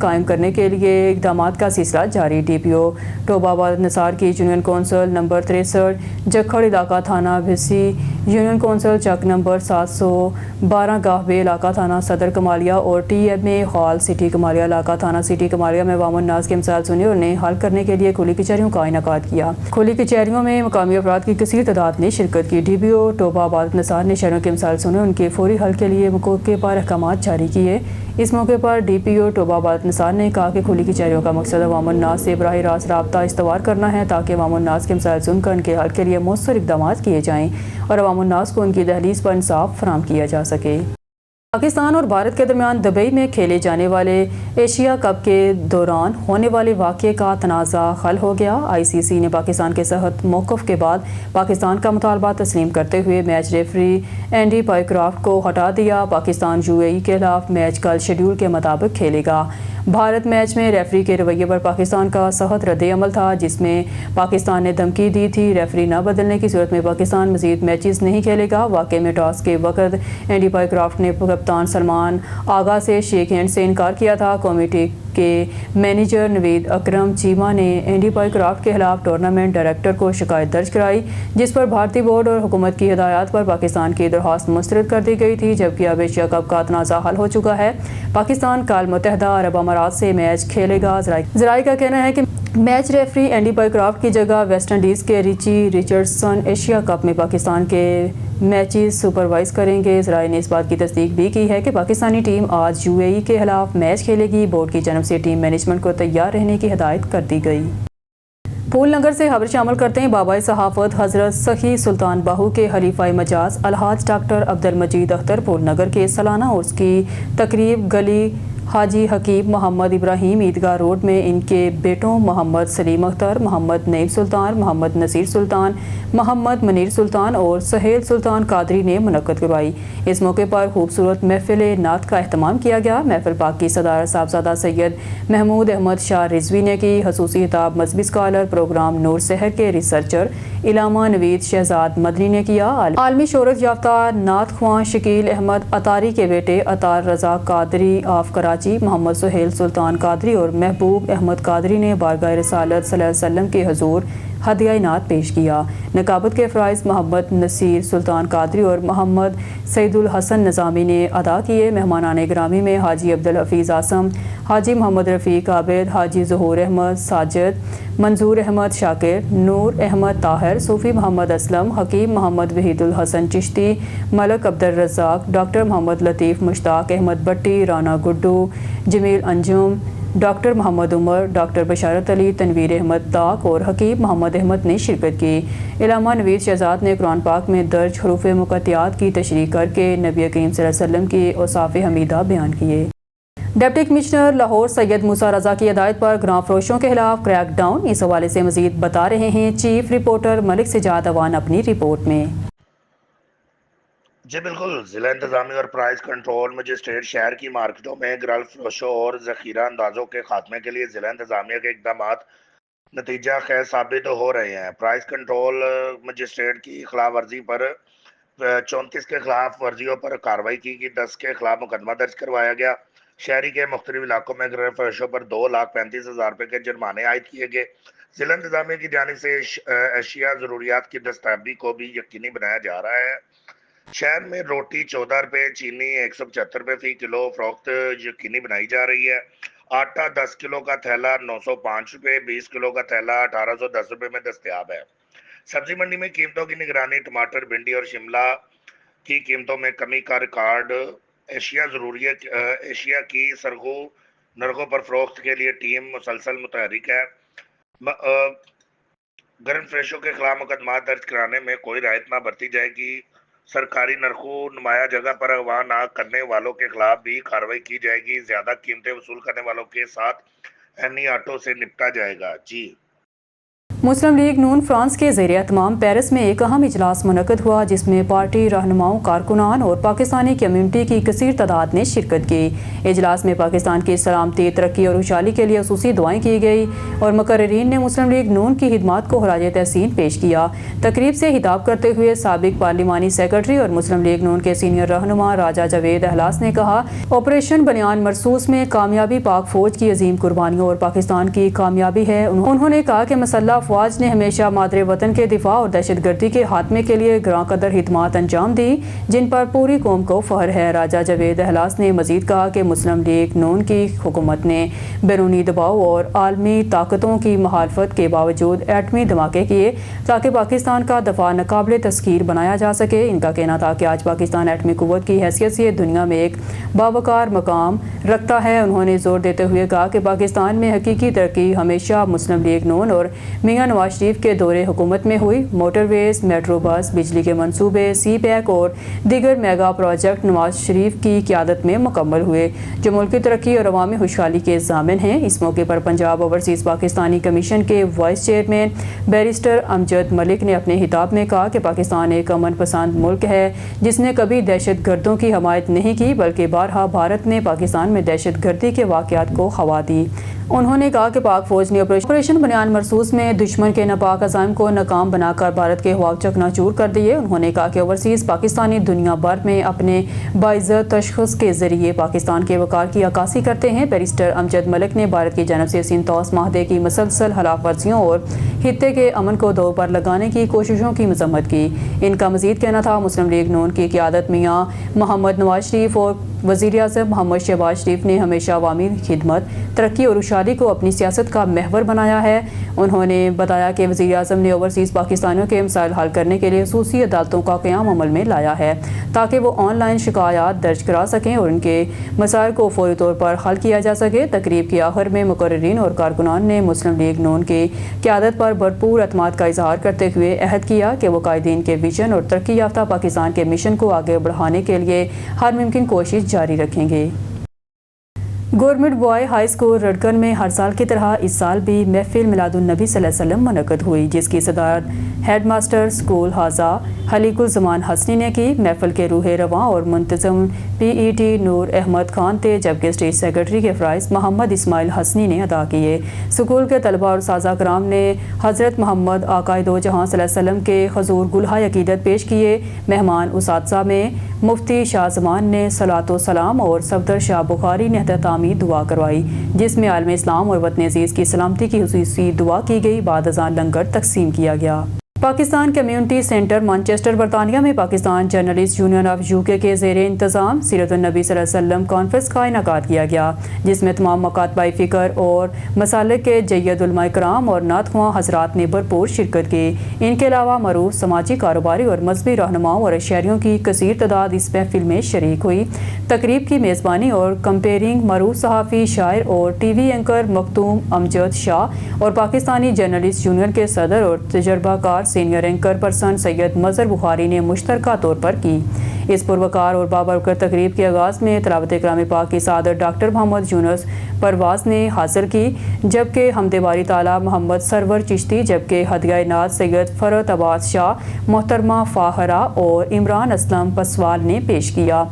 कायम करने के लिए इकदाम का सिलसिला जारी। DPO टोबा इबादत नसार की यूनियन कौंसल नंबर 63 जखड़ इलाका थाना भिसी, यूनियन कौंसल चक नंबर 712 गाहबे इलाका थाना सदर कमालिया और TMA हॉल सिटी कमालिया इलाका थाना सिटी कमालिया में अवाम उन्नास के मिसाल सुनी और उन्हें हल करने के लिए खुली कचहरियों का इनेकाद किया। खुली कचहरियों में मकामी अफराद की कसीर तादाद ने शिरकत की। DPO टोबा इबादत नसार ने शहरों के मिसाल सुने, उनके फौरी हल के लिए मौके पर अहकाम जारी किए। इस मौके पर DPO टोबा इबादत नसार ने कहा कि खुली कचहरियों का मकसद अवाम उन्नास से बराह रास्त रब्ता इस्तवार करना है ताकि अवाम उन्नास के मिसाल सुनकर उनके हल के लिए मौसर इकदाम किए जाएँ और अवाम उन्नास को उनकी दहलीज पर इंसाफ फराहम किया जा सके। पाकिस्तान और भारत के दरमियान दुबई में खेले जाने वाले एशिया कप के दौरान होने वाले वाक़े का तनाज़ा हल हो गया। ICC ने पाकिस्तान के सख्त मौक़िफ़ के बाद पाकिस्तान का मुतालबा तस्लीम करते हुए मैच रेफरी एंडी पाइक्राफ्ट को हटा दिया। पाकिस्तान UAE के खिलाफ मैच कल शेड्यूल के मुताबिक खेलेगा। भारत मैच में रेफरी के रवैये पर पाकिस्तान का सख्त रद्द-ए-अमल था, जिसमें पाकिस्तान ने धमकी दी थी रेफरी न बदलने की सूरत में पाकिस्तान मज़ीद मैचेस नहीं खेलेगा। वाक़े में टॉस के वक़्त एंडी पाइक्राफ्ट ने कप्तान सलमान आगा से शेक हैंड से इनकार किया था। कमेटी के मैनेजर नवीद अकरम चीमा ने एंडी पाइक्राफ्ट के खिलाफ टूर्नामेंट डायरेक्टर को शिकायत दर्ज कराई, जिस पर भारतीय बोर्ड और हुकूमत की हिदायत पर पाकिस्तान की दरख्वास्त मुस्तरद कर दी गई थी। जबकि अब एशिया कप का तनाज़ा हल हो चुका है। पाकिस्तान कल मुत्तहदा अरब अमारात से मैच खेलेगा। ज़राई का कहना है कि मैच रेफरी एंडी पाइक्राफ्ट की जगह वेस्ट इंडीज़ के रिची रिचर्डसन एशिया कप में पाकिस्तान के मैचेस सुपरवाइज करेंगे। ज़राई ने इस बात की तस्दीक भी की है कि पाकिस्तानी टीम आज UAE के खिलाफ मैच खेलेगी। बोर्ड की जानब से टीम मैनेजमेंट को तैयार रहने की हिदायत कर दी गई। फूल नगर से खबर शामिल करते हैं। बाबाए सहाफ़त हज़रत सखी सुल्तान बाहू के खलीफा मजाज अलहाज डॉक्टर अब्दुल मजीद अख्तर फूल नगर के सालाना उर्स की तकरीब गली हाजी हकीम मोहम्मद इब्राहिम ईदगाह रोड में इनके बेटों मोहम्मद सलीम अख्तर, मोहम्मद नईम सुल्तान, मोहम्मद नसीर सुल्तान, मोहम्मद मनीर सुल्तान और सहेल सुल्तान कादरी ने मुनक्कद करवाई। इस मौके पर खूबसूरत महफिल नात का अहतमाम किया गया। महफिल पाक की सदारत साहबजादा सैयद महमूद अहमद शाह रिजवी ने की। खसूसी खिताब मजहबी स्कॉलर प्रोग्राम नूर शहर के रिसर्चर इलामा नवीद शहजाद मदनी ने किया। आलमी शोहरत याफ्ता नात ख्वां शकील अहमद अतारी के बेटे अतार रजा कादरी ऑफ कराची, मोहम्मद सुहेल सुल्तान कादरी और महबूब अहमद कादरी ने बारगाह रिसालत सल्लल्लाहु अलैहि वसल्लम के हुजूर हदिया इनात पेश किया। नकाबत के फ़राइज़ मोहम्मद नसीर सुल्तान कादरी और मोहम्मद सईदुल हसन निज़ामी ने अदा किए। मेहमानान ग्रामी में हाजी अब्दुल हफीज़ आसम, हाजी मोहम्मद रफ़ीक आबिद, हाजी ज़हूर अहमद साजिद, मंजूर अहमद शाकिर, नूर अहमद ताहिर, सूफ़ी मोहम्मद असलम, हकीम मोहम्मद वहीदुल हसन चिश्ती, मलक अब्दुल रज़ाक, डॉक्टर मोहम्मद लतीफ़, मुश्ताक अहमद भट्टी, राना गुड्डू, जमील अंजुम, डॉक्टर मोहम्मद उमर, डॉक्टर बशारत अली, तनवीर अहमद ताक और हकीम मोहम्मद अहमद ने शिरकत की। इलामा नवीद शहजाद ने कुरान पाक में दर्ज हरूफ मुक़त्तियात की तशरीह करके नबी करीम सल्लल्लाहु अलैहि वसल्लम की औसाफ़ हमीदा बयान किए। डिप्टी कमिश्नर लाहौर सैयद मूसा रज़ा की हिदायत पर ग्राम फरोशों के खिलाफ क्रैकडाउन। इस हवाले से मज़ीद बता रहे हैं चीफ रिपोर्टर मलिक सिजाद अवान अपनी रिपोर्ट में। जी बिल्कुल, ज़िला इंतज़ामिया और प्राइस कंट्रोल मजिस्ट्रेट शहर की मार्केटों में गरल फरोशों और ज़ख़ीरा अंदाजों के खात्मे के लिए ज़िला इंतज़ामिया के इक़दाम नतीजा खैर साबित हो रहे हैं। प्राइस कंट्रोल मजिस्ट्रेट की खिलाफ वर्जी पर 34 के खिलाफ वर्जियों पर कार्रवाई की गई, 10 के खिलाफ मुकदमा दर्ज करवाया गया। शहरी के मुख्तलिफ इलाकों में गरल फरोशों पर 2,35,000 रुपये के जुर्माने आयद किए गए। ज़िला इंतज़ामिया की जानिब से अशिया ज़रूरियात की दस्तयाबी को भी यकीनी बनाया जा रहा है। शहर में रोटी 14 रुपये, चीनी 175 रुपये फ़ी किलो फरोख्त यकीनी बनाई जा रही है। आटा 10 किलो का थैला 905 रुपये, 20 किलो का थैला 1810 रुपये में दस्तयाब है। सब्जी मंडी में कीमतों की निगरानी, टमाटर, भिंडी और शिमला की कीमतों में कमी का रिकॉर्ड। एशिया की सरगू नरखों पर फरोख्त के लिए टीम मुसलसल मुतहरिक है। गर्म फ्रेशों के खिलाफ मुकदमा दर्ज कराने में कोई राहत ना बरती जाएगी। सरकारी नरखों नुमाया जगह पर अगवा ना करने वालों के खिलाफ भी कार्रवाई की जाएगी। ज्यादा कीमतें वसूल करने वालों के साथ एनी ऑटो से निपटा जाएगा। जी मुस्लिम लीग नून फ्रांस के ज़ेर एहतमाम पेरिस में एक अहम इजलास मुनक़्क़द हुआ, जिसमें पार्टी रहनुमाओं, कारकुनान और पाकिस्तानी कम्यूनिटी की कसीर तादाद ने शिरकत की। इजलास में पाकिस्तान की सलामती, तरक्की और खुशहाली के लिए खुसूसी दुआएं की गई और मुकर्रिरीन ने मुस्लिम लीग नून की खिदमात को खराज तहसीन पेश किया। तकरीब से खिताब करते हुए साबिक पार्लिमानी सेक्रेटरी और मुस्लिम लीग नून के सीनियर रहनुमा राजा जावेद अहलास ने कहा, ऑपरेशन बनियान मरसूस में कामयाबी पाक फौज की अजीम कुर्बानियों और पाकिस्तान की कामयाबी है। उन्होंने कहा कि मसल्ह अफवाज ने हमेशा मादरे वतन के दिफा और दहशत गर्दी के खात्मे के लिए ग्रां कदर खिदमात अंजाम दी, जिन पर पूरी कौम को फख्र है। राजा जावेद अहलास ने मजीद कहा कि मुस्लिम लीग नून की हुकूमत ने बैरूनी दबाव और आलमी ताकतों की मुखालफत के बावजूद एटमी धमाके किए ताकि पाकिस्तान का दफा नाकाबिल तस्खीर बनाया जा सके। इनका कहना था कि आज पाकिस्तान एटमी कुव्वत की हैसियत से दुनिया में एक बावकार मकाम रखता है। उन्होंने जोर देते हुए कहा कि पाकिस्तान में हकीकी तरक्की हमेशा मुस्लिम लीग नून और मियां नवाज शरीफ के दौरे हुकूमत में हुई। मोटरवेज, मेट्रो बस, बिजली के मंसूबे, सी पैक और दीगर मेगा प्रोजेक्ट नवाज शरीफ की क़यादत में मुकम्मल हुए, जो मुल्क की तरक्की और अवामी खुशहाली के ज़ामिन हैं। इस मौके पर पंजाब ओवरसीज़ पाकिस्तानी कमीशन के vice chairman barrister Amjad Malik ने अपने खिताब में कहा कि पाकिस्तान एक अमन पसंद मुल्क है जिसने कभी दहशत गर्दों की हमायत नहीं की, बल्कि बारहा भारत ने पाकिस्तान में दहशत गर्दी के वाक़यात को हवा दी। उन्होंने कहा कि पाक फौज ने ऑपरेशन बनियान मरसूस में दुश्मन के नापाक अज़ाइम को नाकाम बनाकर भारत के हवाब चकनाचूर कर दिए। उन्होंने कहा कि ओवरसीज़ पाकिस्तानी दुनिया भर में अपने बाइज़्ज़त तशख़्ख़ुस के ज़रिए पाकिस्तान के वक़ार की अक्कासी करते हैं। बैरिस्टर अमजद मलिक ने भारत की जानब से सिंतोस माहदे की मुसलसल खिलाफ वर्जियों और खित्ते के अमन को दो पर लगाने की कोशिशों की मज़म्मत की। इनका मज़ीद कहना था, मुस्लिम लीग नून की क़यादत मियाँ मोहम्मद नवाज शरीफ और वज़ीर आज़म मोहम्मद शहबाज शरीफ ने हमेशा अवामी खिदमत, तरक्की और खुशहाली को अपनी सियासत का महवर बनाया है। उन्होंने बताया कि वज़ीर आज़म ने ओवरसीज़ पाकिस्तानियों के मसाइल हल करने के लिए ख़ुसूसी अदालतों का क़याम अमल में लाया है ताकि वो ऑनलाइन शिकायत दर्ज करा सकें और उनके मसाइल को फौरी तौर पर हल किया जा सके। तकरीब के आखिर में मुकर्रिरीन और कारकुनान ने मुस्लिम लीग नून की क़यादत पर भरपूर एतमाद का इजहार करते हुए अहद किया कि वो कायदीन के विजन और तरक्की याफ्ता पाकिस्तान के मिशन को आगे बढ़ाने के लिए हर मुमकिन कोशिश जारी रखेंगे। गवर्नमेंट बॉय हाई स्कूल रडकन में हर साल की तरह इस साल भी महफिल मिलादुन्नबी सल्लल्लाहु अलैहि वसल्लम मुनक़्क़द हुई, जिसकी सदारत हेड मास्टर स्कूल हाजा हलीकुल ज़मान हसनी ने की। महफिल के रूह रवां और मुंतज़म PET नूर अहमद खान थे, जबकि स्टेज सेक्रेटरी के फ़राइज़ मोहम्मद इस्माइल हसनी ने अदा किए। स्कूल के तलबा और साज़ा कराम ने हज़रत मोहम्मद आकाए दो जहां सल्लल्लाहु अलैहि वसल्लम के हज़ूर गुलहा अक़ीदत पेश किए। मेहमान उसातिज़ा में मुफ्ती शाह ज़मान ने सलातो सलाम और सफदर शाह बुखारी ने एहततामी दुआ करवाई, जिसमें आलम इस्लाम और वतन अज़ीज़ की सलामती की खुसूसी दुआ की गई। बाद अज़ान लंगर तकसीम किया गया। पाकिस्तान कम्यूनिटी सेंटर मैनचेस्टर बरतानिया में Pakistan journalist union of UK के ज़ेर इंतज़ाम सीरत-उन-नबी सल्लल्लाहु अलैहि वसल्लम कॉन्फ्रेंस का इनेकाद किया गया, जिसमें तमाम मकातबाए फ़िक्र और मसालिक के जय्यद उलमा इकराम और नातख़्वां हज़रात ने भरपूर शिरकत की। इनके अलावा मरूफ समाजी, कारोबारी और मजहबी रहनुमाओं और शहरियों की कसीर तादाद इस महफिल में शरीक हुई। तकरीब की मेज़बानी और कंपेयरिंग मरूफ सहाफ़ी, शायर और TV एंकर मखदूम अमजद शाह और पाकिस्तानी जर्नलिस्ट यूनियन के सदर और तजर्बाकार senior anchor person Syed Mazhar Bukhari ने मुश्तरका तौर पर की। इस पुरवकार और बाबरकत तकरीब के आगाज़ में तिलावत कलाम पाक की सादर डॉक्टर मोहम्मद यूनुस परवाज़ ने हासिल की, जबकि हमदे बारी ताला मोहम्मद सरवर चिश्ती, जबकि हदिया नाज सैयद फ़रत अब्बास शाह, मोहतरमा फ़ाहरा और इमरान असलम पसवाल ने पेश किया।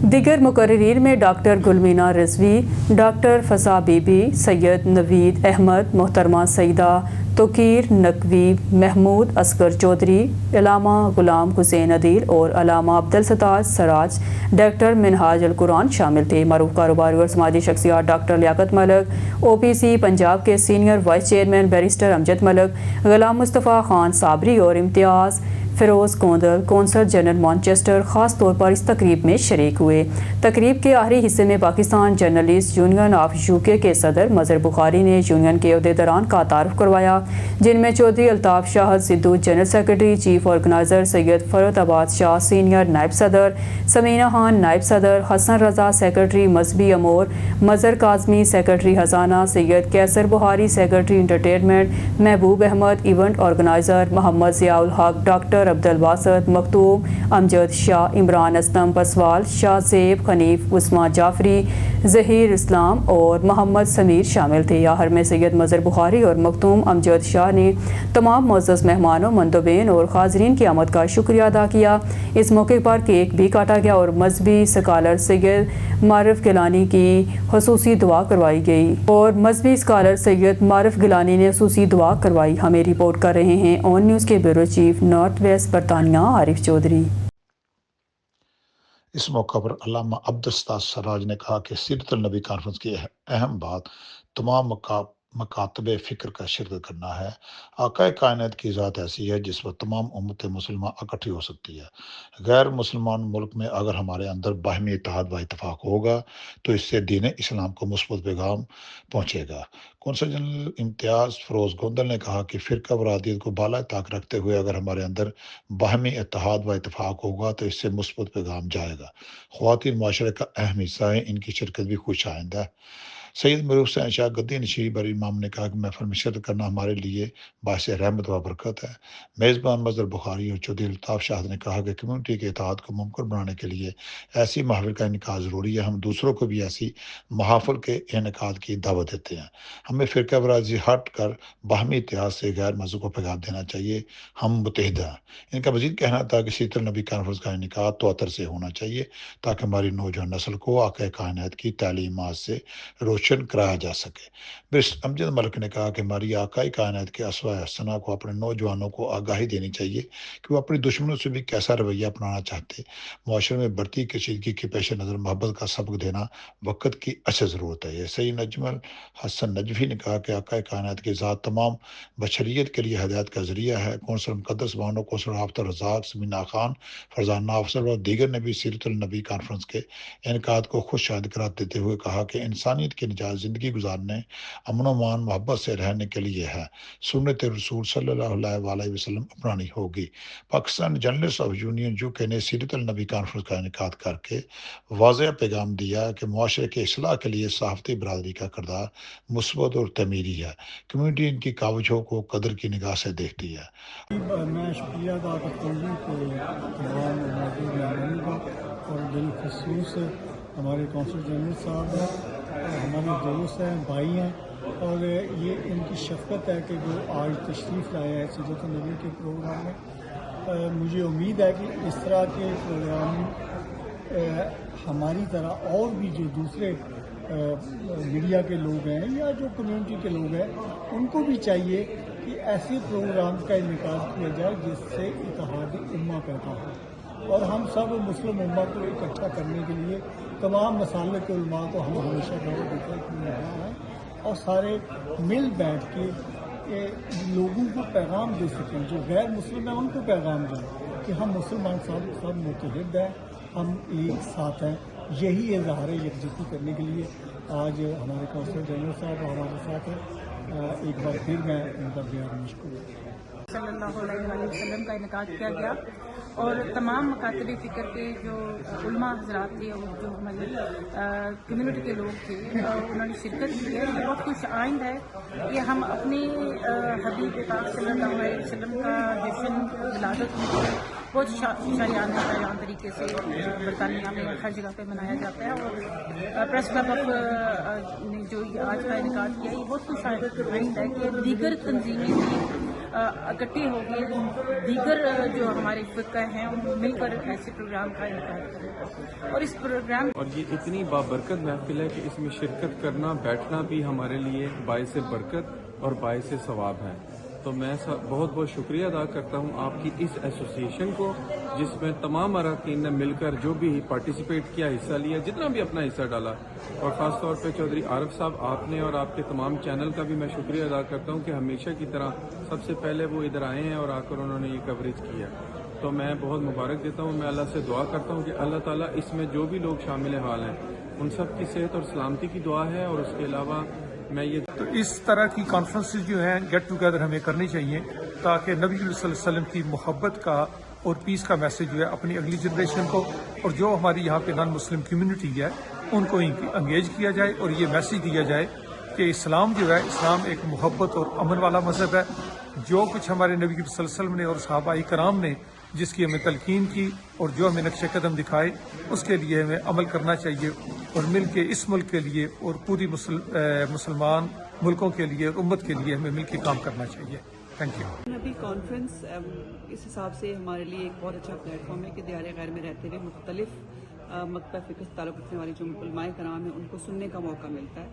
दिगर मुकर्रिरीन में डॉक्टर गुलमीना रिजवी, डॉक्टर फ़सा बीबी, सैयद नवीद अहमद, मोहतरमा सईदा तोकीर नकवी, महमूद असगर चौधरी, अलामा गुलाम हुसैन अदील और अलामा अब्दुल सत्तार सराज, डॉक्टर मिनहाज अल कुरान शामिल थे। मरूफ कारोबारी और समाजी शख्सियात डॉक्टर लियाकत मलिक, OPC पंजाब के senior vice chairman barrister Amjad Malik, Ghulam Mustafa Khan Sabri और Imtiaz Feroz Kondal, consul general Manchester ख़ास तौर पर इस तकरीब में शरीक हुए। तकरीब के आखिरी हिस्से में Pakistan journalist union of UK के सदर मज़हर बुखारी ने यूनियन के अहदेदारान का तारुफ करवाया, जिनमें Chaudhry Altaf Shahid Sidhu general secretary, chief organiser Syed Farhat Abbas Shah senior नायब सदर, समीना खान नायब सदर, हसन रज़ा सेक्रेटरी मजहबी अमूर, मज़हर काज़मी सेक्रेटरी खजाना, सैयद कैसर बुहारी सेक्रेटरी इंटरटेनमेंट, महबूब अहमद इवेंट ऑर्गेनाइज़र, मोहम्मद ज़ियाउल हक, डॉक्टर अब्दुल मखतूम, अमजद शाह, इमरान असलम पसवाल, शाह ज़ेब, खनीफ, उस्मा जाफरी, ज़हीर इस्लाम और मोहम्मद समीर शामिल थे। आखिर में सैयद मज़हर बुखारी और मखतूम अमजद शाह ने तमाम मुअज़्ज़ज़ मेहमानों, मंदोबीन और हाज़रीन की आमद का शुक्रिया अदा किया। इस मौके पर केक भी काटा गया और मजहबी स्कॉलर सैयद मारिफ गिलानी की खुसूसी दुआ करवाई हमें रिपोर्ट कर रहे हैं ऑन न्यूज़ के ब्यूरो चीफ नॉर्थ वेस्ट बरतानिया आरिफ चौधरी। इस मौका पर अल्लामा अब्दुस्ताद सराज ने कहा कि सीरत नबी कॉन्फ्रेंस की अहम बात तमाम मकातबे फ़िक्र का शिरकत करना है। आकाए कायनात की ज़ात ऐसी है जिस पर तमाम उम्मत मुसलमा इकट्ठी हो सकती है। गैर मुसलमान मुल्क में अगर हमारे अंदर बाहमी इत्तेहाद व इत्तफाक होगा तो इससे दीन इस्लाम को मुस्बत पैगाम पहुँचेगा। कौंसल जनरल इम्तियाज़ फ़रोज़ गोंदल ने कहा कि फ़िरका वरादियत को बाला ताक रखते हुए अगर हमारे अंदर बाहमी इत्तेहाद व इत्तफाक होगा तो इससे मुस्बत पैगाम जाएगा। ख़वातीन माशरे का अहम हिस्सा है, इनकी शिरकत भी खुश आइंद है। सैयद मरूफ हुसैन शाह गद्दी नशीर बर इमाम ने कहा कि महफिल में शिरकत करना हमारे लिए बाइस रहमत व बरकत है। मेज़बान मज़हर बुखारी और चौधरी अल्ताफ़ शाह ने कहा कि कम्यूनिटी के इत्तेहाद को मुमकिन बनाने के लिए ऐसी महफिल का इनेकाद ज़रूरी है। हम दूसरों को भी ऐसी महाफिल के इनेकाद की दावत देते हैं। हमें फ़िरका वराजी हट कर बाहमी इत्तेहाद से गैर मज़हब को पैगाम देना चाहिए। हम मुत्तहिद हैं। इनका मज़ीद कहना था कि सीरत नबी कॉन्फ्रेंस का इनेकाद तौतर से होना चाहिए ताकि हमारी नौजवान नस्ल को आक़ाए कायनात की तालीमात से रोशन कराया जा सके। बिस्ट अमजद मलिक ने कहा कि हमारी आकाई कायनात के असवा हसना को अपने नौजवानों को आगाही देनी चाहिए कि वो अपने दुश्मनों से भी कैसा रवैया अपनाना चाहते। मुआशरे में बढ़ती कशीदगी के पेश नज़र मोहब्बत का सबक देना वक़्त की अच्छी ज़रूरत है। सैयद नजमुल हसन नजफी ने कहा कि आकाई कायनात की ज़ात तमाम बशरियत के लिए हदायत का ज़रिया है। कौंसल मुक़द्दस बानो कौंसल हाफ़िज़ रज़ाक, समीना खान, फरजाना अफसर और दीगर ने भी सीरत नबी कॉन्फ्रेंस के इनेकाद को खुशहाल करार देते हुए कहा कि इंसानियत की निजात ज़िंदगी गुजारने, अमन व मान मोहब्बत से रहने के लिए है। सुन्नत रसूल सल्लल्लाहु अलैहि वसल्लम अपनानी होगी। Pakistan journalist of union UK ने सीरत नबी कॉन्फ्रेंस का इनेकाद करके वाज़ेह पैगाम दिया कि मुआशरे के इस्लाह के लिए सहाफ़ती बरादरी का किरदार मुस्बत और तमीरी है। कम्यूनिटी इनकी काविशों को कदर की निगाह से देखती है। मैं शुक्रिया अदा करता हूँ और बिलखसूस हमारे कौंसल जनरल साहब हैं, हमारे दोस्त हैं, भाई हैं, और ये इनकी शफ़क़त है कि जो आज तशरीफ़ लाया है सीरत नबी के प्रोग्राम में। मुझे उम्मीद है कि इस तरह के प्रोग्राम हमारी तरह और भी जो दूसरे मीडिया के लोग हैं या जो कम्युनिटी के लोग हैं उनको भी चाहिए कि ऐसे प्रोग्राम का इनेकाद किया जाए जिससे इत्तेहाद उम्मा पैदा हो और हम सब मुस्लिम उम्मा को इकट्ठा करने के लिए तमाम मसाले के उलमा को हम हमेशा दावत देते हैं और सारे मिल बैठ के लोगों को पैगाम दे सकें। जो गैर मुस्लिम हैं उनको पैगाम दें कि हम मुसलमान सब मुत्तहिद हैं, हम एक साथ हैं। यही इज़हार यकजहती करने के लिए आज हमारे कौंसल जनरल साहब हमारे साथ हैं। एक बार फिर मैं उनका बेहद मशकूर सल्लल्लाहु अलैहि वसल्लम का इनेकाद किया गया और तमाम मकातबे फ़िक्र के जो उलमा हज़रात थे और जो हमारी कम्यूनिटी के लोग थे उन्होंने शिरकत की है। ये बहुत खुश आइंद है कि हम अपने हबीब पाक सल्लल्लाहु अलैहि वसल्लम का जश्न विलादत बहुत शायान तरीके से बरतानिया में हर जगह पे मनाया जाता है और प्रेस क्लब ऑफ ने जो आज का इनेकाद किया ये बहुत खुश आइंद है कि दीगर तंजीमें भी इकट्ठे होकर दीगर जो हमारे फ़िक्र हैं उन मिलकर ऐसे प्रोग्राम का इनेकाद करें और इस प्रोग्राम और ये इतनी बाबरकत महफिल है कि इसमें शिरकत करना बैठना भी हमारे लिए बाइस बरकत और बाइस सवाब है। तो मैं बहुत बहुत शुक्रिया अदा करता हूँ आपकी इस एसोसिएशन को जिसमें तमाम अरकान ने मिलकर जो भी पार्टिसिपेट किया, हिस्सा लिया, जितना भी अपना हिस्सा डाला, और ख़ास तौर पे चौधरी आरिफ साहब आपने और आपके तमाम चैनल का भी मैं शुक्रिया अदा करता हूँ कि हमेशा की तरह सबसे पहले वो इधर आए हैं और आकर उन्होंने ये कवरेज किया। तो मैं बहुत मुबारक देता हूँ। मैं अल्लाह से दुआ करता हूँ कि अल्लाह ताला इसमें जो भी लोग शामिल हाल हैं उन सब की सेहत और सलामती की दुआ है। और उसके अलावा मैं ये तो इस तरह की कॉन्फ्रेंसेस जो हैं गेट टुगेदर हमें करनी चाहिए ताकि नबी सल्लल्लाहु अलैहि वसल्लम की मोहब्बत का और पीस का मैसेज जो है अपनी अगली जनरेशन को और जो हमारी यहाँ पे नॉन मुस्लिम कम्युनिटी है उनको इंगेज किया जाए और ये मैसेज दिया जाए कि इस्लाम जो है, इस्लाम एक मोहब्बत और अमन वाला मजहब है। जो कुछ हमारे नबी सल्लल्लाहु अलैहि वसल्लम ने और सहाबा-ए-किराम ने जिसकी हमें तलकीन की और जो हमें नक्शे कदम दिखाए उसके लिए हमें अमल करना चाहिए और मिल के इस मुल्क के लिए और पूरी मुसलमान मुल्कों के लिए और उम्मत के लिए हमें मिल के काम करना चाहिए। Thank you. नबी कॉन्फ्रेंस इस हिसाब से हमारे लिए एक बहुत अच्छा प्लेटफॉर्म है कि दियारे गैर में रहते हुए मुख्तलिफ मकतब फ़िक्र से ताल्लुक़ रखने वाले जो उलमाए कराम हैं उनको सुनने का मौका मिलता है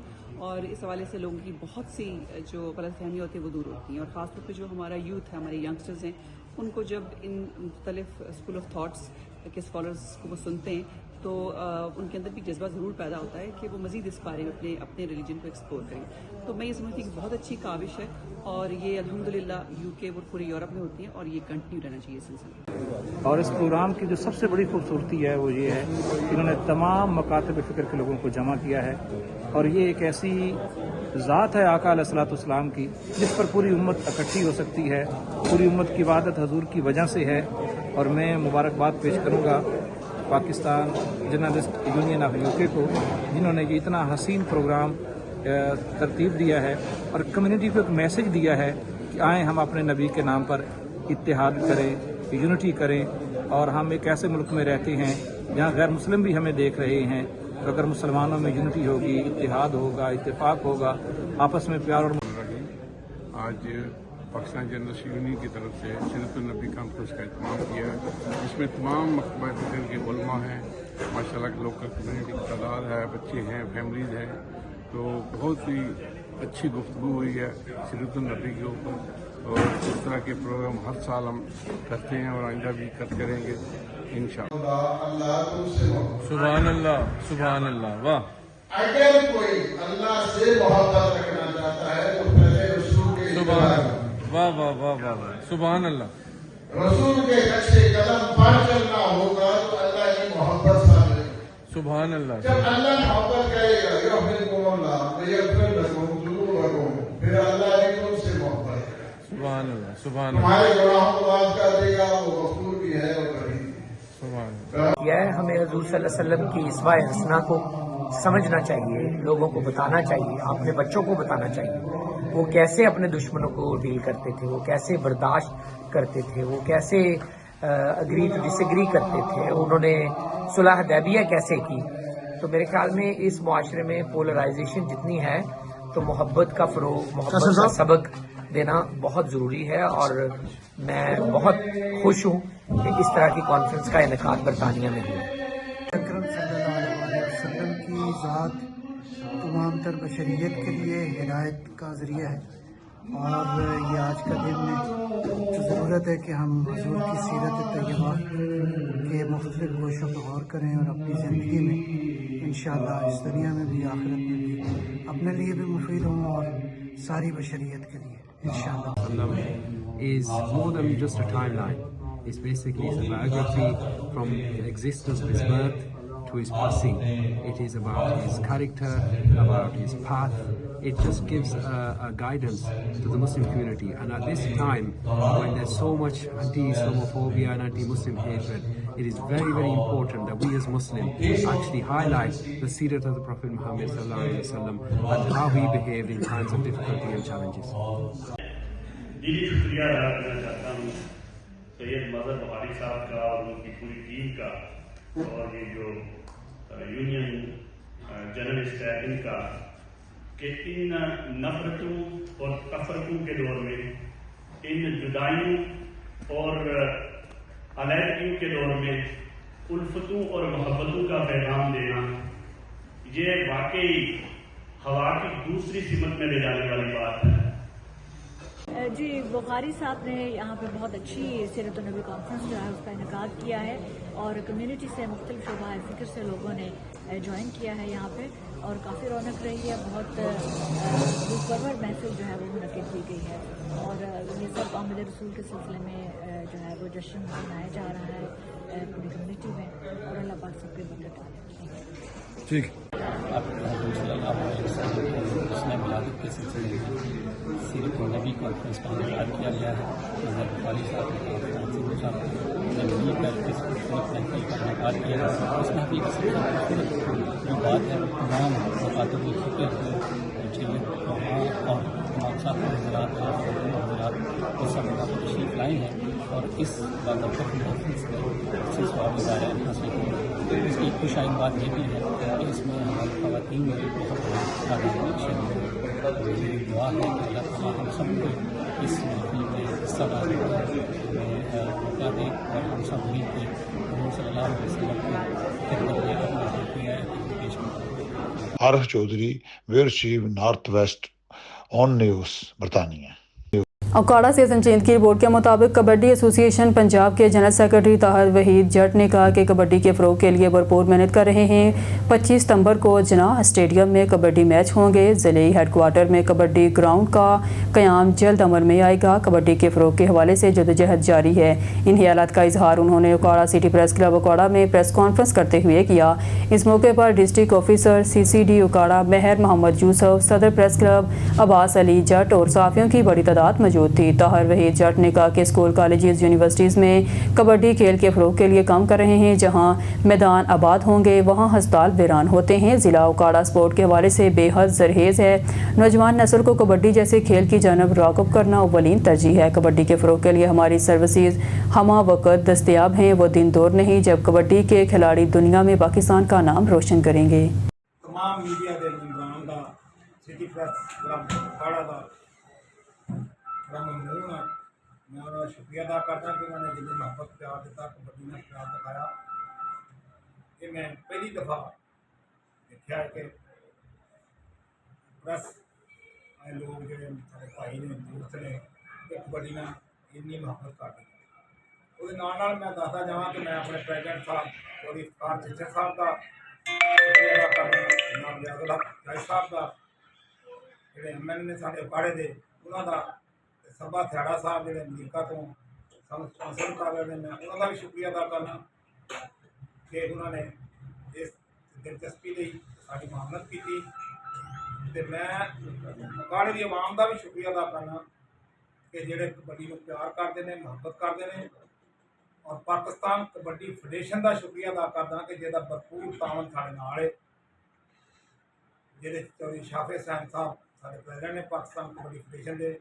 और इस हवाले से लोगों की बहुत सी जो गलतफहमी होती है वो दूर होती हैं और ख़ास तौर पर जो हमारा यूथ है, हमारे यंगस्टर्स हैं, उनको जब इन मुख्तलिफ स्कूल ऑफ थाट्स के स्कॉलर्स को वो सुनते हैं तो उनके अंदर भी जज्बा ज़रूर पैदा होता है कि वो मज़ीद इस बारे में अपने रिलीजन को एक्सप्लोर करें। तो मैं ये समझती हूँ कि बहुत अच्छी काविश है और ये अल्हम्दुलिल्लाह यूके और पूरे यूरोप में होती है और ये कंटिन्यू रहना चाहिए सिलसिला। और इस प्रोग्राम की जो सबसे बड़ी खूबसूरती है वो ये है कि इन्होंने तमाम मकातब फ़िक्र के लोगों को जमा किया है और ये एक ऐसी ज़ात है आका अलैहिस्सलाम की जिस पर पूरी उम्मत इकट्ठी हो सकती है। पूरी उम्मत की इबादत हजूर की वजह से है और मैं मुबारकबाद पेश करूँगा Pakistan journalist union of UK को जिन्होंने ये इतना हसीन प्रोग्राम तरतीब दिया है और कम्युनिटी को एक मैसेज दिया है कि आएँ हम अपने नबी के नाम पर इत्तेहाद करें, यूनिटी करें और हम एक ऐसे मुल्क में रहते हैं जहाँ गैर मुस्लिम भी हमें देख रहे हैं। तो अगर मुसलमानों में यूनिटी होगी, इत्तेहाद होगा, इत्तेफाक होगा, आपस में प्यार और आज पाकिस्तान जर्नलिस्ट यूनियन की तरफ से सीरतुन नबी कॉन्फ्रेंस का इत्माम किया है जिसमें तमाम मकतबा फ़िक्र के उलमा हैं, माशाल्लाह लोकल कम्युनिटी की तादाद है, बच्चे हैं, फैमिलीज हैं। तो बहुत ही अच्छी गुफ्तगू हुई है सीरतुन नबी के ऊपर और इस तरह के प्रोग्राम हर साल हम करते हैं और आइंदा भी करेंगे इंशाअल्लाह। सुभान अल्लाह, सुभान अल्लाह। वाह। अगर कोई अल्लाह से मोहब्बत रखना चाहता है तो पहले रसूल के वाह वाह वाह वाह वाह, सुभान अल्लाह। रसूल के नक्शे कदम पर चलना होगा तो अल्लाह की मोहब्बत सामने। सुभान अल्लाह। जब अल्लाह मोहब्बत करेगा फिर अल्लाह की तुमसे मोहब्बत है। सुभान अल्लाह, सुभान तुम्हारे गुनाहों को माफ कर देगा, वो गफूर भी है और करीम भी। यह हमें हजूर सल्लल्लाहु अलैहि वसल्लम की इस्वाए हसना को समझना चाहिए, लोगों को बताना चाहिए, अपने बच्चों को बताना चाहिए वो कैसे अपने दुश्मनों को डील करते थे, वो कैसे बर्दाश्त करते थे, वो कैसे अग्री टू डिसएग्री करते थे, उन्होंने सुलह हुदैबिया कैसे की। तो मेरे ख्याल में इस मुआशरे में पोलराइजेशन जितनी है तो मोहब्बत का फ़रोग़, मोहब्बत का सबक देना बहुत ज़रूरी है और मैं बहुत खुश हूँ कि इस तरह की कॉन्फ्रेंस का इनेकाद बरतानिया में हुआ। अकरम सल्लल्लाहु अलैहि वसल्लम की ज़ात तमाम तर बशरियत के लिए हिदायत का ज़रिया है और ये आज का दिन जो ज़रूरत है कि हम हुज़ूर की सीरत तय्यबा के मुख्तलिफ़ गोशों पर गौर करें और अपनी ज़िंदगी में इंशाअल्लाह इस दुनिया में भी आखिरत में भी अपने लिए भी मुफीद हों और सारी बशरियत के लिए इंशाअल्लाह। is more than just a timeline. It's basically a biography from existence of his birth to his passing. It is about his character, about his path. It just gives a guidance to the Muslim community. And at this time, when there's so much anti-Islamophobia and anti-Muslim hatred, it is very, very important that we as Muslims actually highlight the seerat of the Prophet Muhammad sallallahu alaihi wasallam and how he behaved in times of difficulty and challenges. दिली शुक्रिया अदा करना चाहता हूँ सैयद मज़हर बुखारी साहब का और उनकी पूरी टीम का और ये जो यूनियन जर्नलिस्ट है इनका कि इन नफरतों और तफरकों के दौर में, इन जुदाइयों और अलहदगियों के दौर में उल्फतों और मोहब्बतों का पैगाम देना, ये वाकई हवा की दूसरी सिमत में ले जाने वाली बात है। जी, बुखारी साहब ने यहाँ पे बहुत अच्छी सीरत नबी कॉन्फ्रेंस जो है उसका इनेकाद किया है और कम्युनिटी से मुख्तलिफ शोबा फ़िक्र से लोगों ने ज्वाइन किया है यहाँ पे और काफ़ी रौनक रही है। बहुत परवर महफिल जो है वो मुनक़िद की गई है और ये सब आमद रसूल के सिलसिले में जो है वो जश्न मनाया जा रहा है पूरी कम्युनिटी में और अल्लाह पाक सबके बरकत डाले। ठीक के सिलसिले में सीरत नबी कॉन्फ्रेंस का इनेकाद किया गया है। मज़हर बुखारी साहब ने इनेकाद किया है। उसमें हकीकत से जो बात है तमाम मुखातिब फ़िक्र और तमाम साहब हज़रात वो सब तशरीफ़ लाए हैं اور اس بات کا اس سے سوال گزارا حاصل کریں. اس کی خوشائن بات یہ بھی ہے کہ اس میں ہماری خواتین میں بھی بہت بڑی شامل ہے. میری دعا ہے کہ اللہ تعالیٰ ہم سب کو اس محفل میں حصہ ڈالنے کا موقع دے اور ہم سب مل کے حضور صلی اللہ علیہ وسلم کی خدمت میں اپنا شکریہ پیش کریں. عارف چودھری، ویئر chief, north west on news, برطانیہ. اوکاڑا سے اعظم چیند کی رپورٹ کے مطابق کبڈی ایسوسی ایشن پنجاب کے جنرل سیکرٹری طاہر وحید جٹ نے کہا کہ کبڈی کے فروغ کے لیے بھرپور محنت کر رہے ہیں. 25 ستمبر کو جناح اسٹیڈیم میں کبڈی میچ ہوں گے. ضلعی ہیڈ کوارٹر میں کبڈی گراؤنڈ کا قیام جلد عمل میں آئے گا. کبڈی کے فروغ کے حوالے سے جدوجہد جاری ہے. ان خیالات کا اظہار انہوں نے Okara city press club Okara میں پریس کانفرنس کرتے ہوئے کیا. اس موقع پر ڈسٹرکٹ آفیسر CCD اوکاڑا مہر محمد یوسف، صدر پریس کلب عباس علی جٹ اور صحافیوں کی بڑی تعداد موجود تھی. طاہر وحید جٹ نے کہا کہ اسکول، کالجز، یونیورسٹیز میں کبڈی کھیل کے فروغ کے لیے کام کر رہے ہیں. جہاں میدان آباد ہوں گے وہاں ہسپتال ویران ہوتے ہیں. ضلع اوکاڑا سپورٹ کے حوالے سے بے حد زرخیز ہے. نوجوان نسل کو کبڈی جیسے کھیل کی جانب راغب کرنا اولین ترجیح ہے. کبڈی کے فروغ کے لیے ہماری سروسز ہمہ وقت دستیاب ہیں. وہ دن دور نہیں جب کبڈی کے کھلاڑی دنیا میں پاکستان کا نام روشن کریں گے. تمام میڈیا کے ممبران کا سٹی پریس کلب اوکاڑا کا بڑا ممنون ہاں. میں انہوں کا شکریہ ادا کرتا کہ انہوں نے جنہیں محبت پیار دیتا، کبڈی میں پیار دکھایا. یہ میں پہلی دفعہ دیکھا ہے کہ پریس لوگ جڑے سارے بھائی نے دوست نے کہ کبڈی میں اتنی محبت کرتے ہیں. وہ میں دستا جاؤں کہ میں اپنے پریزیڈنٹ صاحب چودھری افتخار چچر صاحب کا شکریہ ادا کرنا، جناب ریاض الحق جج صاحب کا، جڑے MN نے سارے اوکاڑے دے انہوں کا، سبا تھیاڑا صاحب جڑے امریکہ تو سانو اسپانسر کر رہے ہیں. میں انہوں کا بھی شکریہ ادا کرنا کہ انہوں نے اس دلچسپی لی ساری معاونت کی. میں اوکاڑے کی عوام کا بھی شکریہ ادا کرنا کہ جڑے کبڈی کو پیار کرتے ہیں، محبت کرتے ہیں. اور پاکستان کبڈی فیڈریشن کا شکریہ ادا کردا کہ جہاں بھرپور تعاون سارے نال ہے. جہے چودھری شافع حسین صاحب سارے پریزیڈنٹ نے پاکستان کبڈی فیڈریشن کے،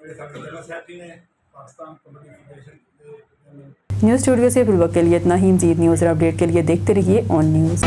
جڑے سارے جنرل سیکرٹری نے پاکستان کبڈی فیڈریشن کے. نیوز اسٹوڈیو سے فی الوقت کے لیے اتنا ہی. مزید نیوز اور اپڈیٹ کے لیے دیکھتے رہیے آن نیوز.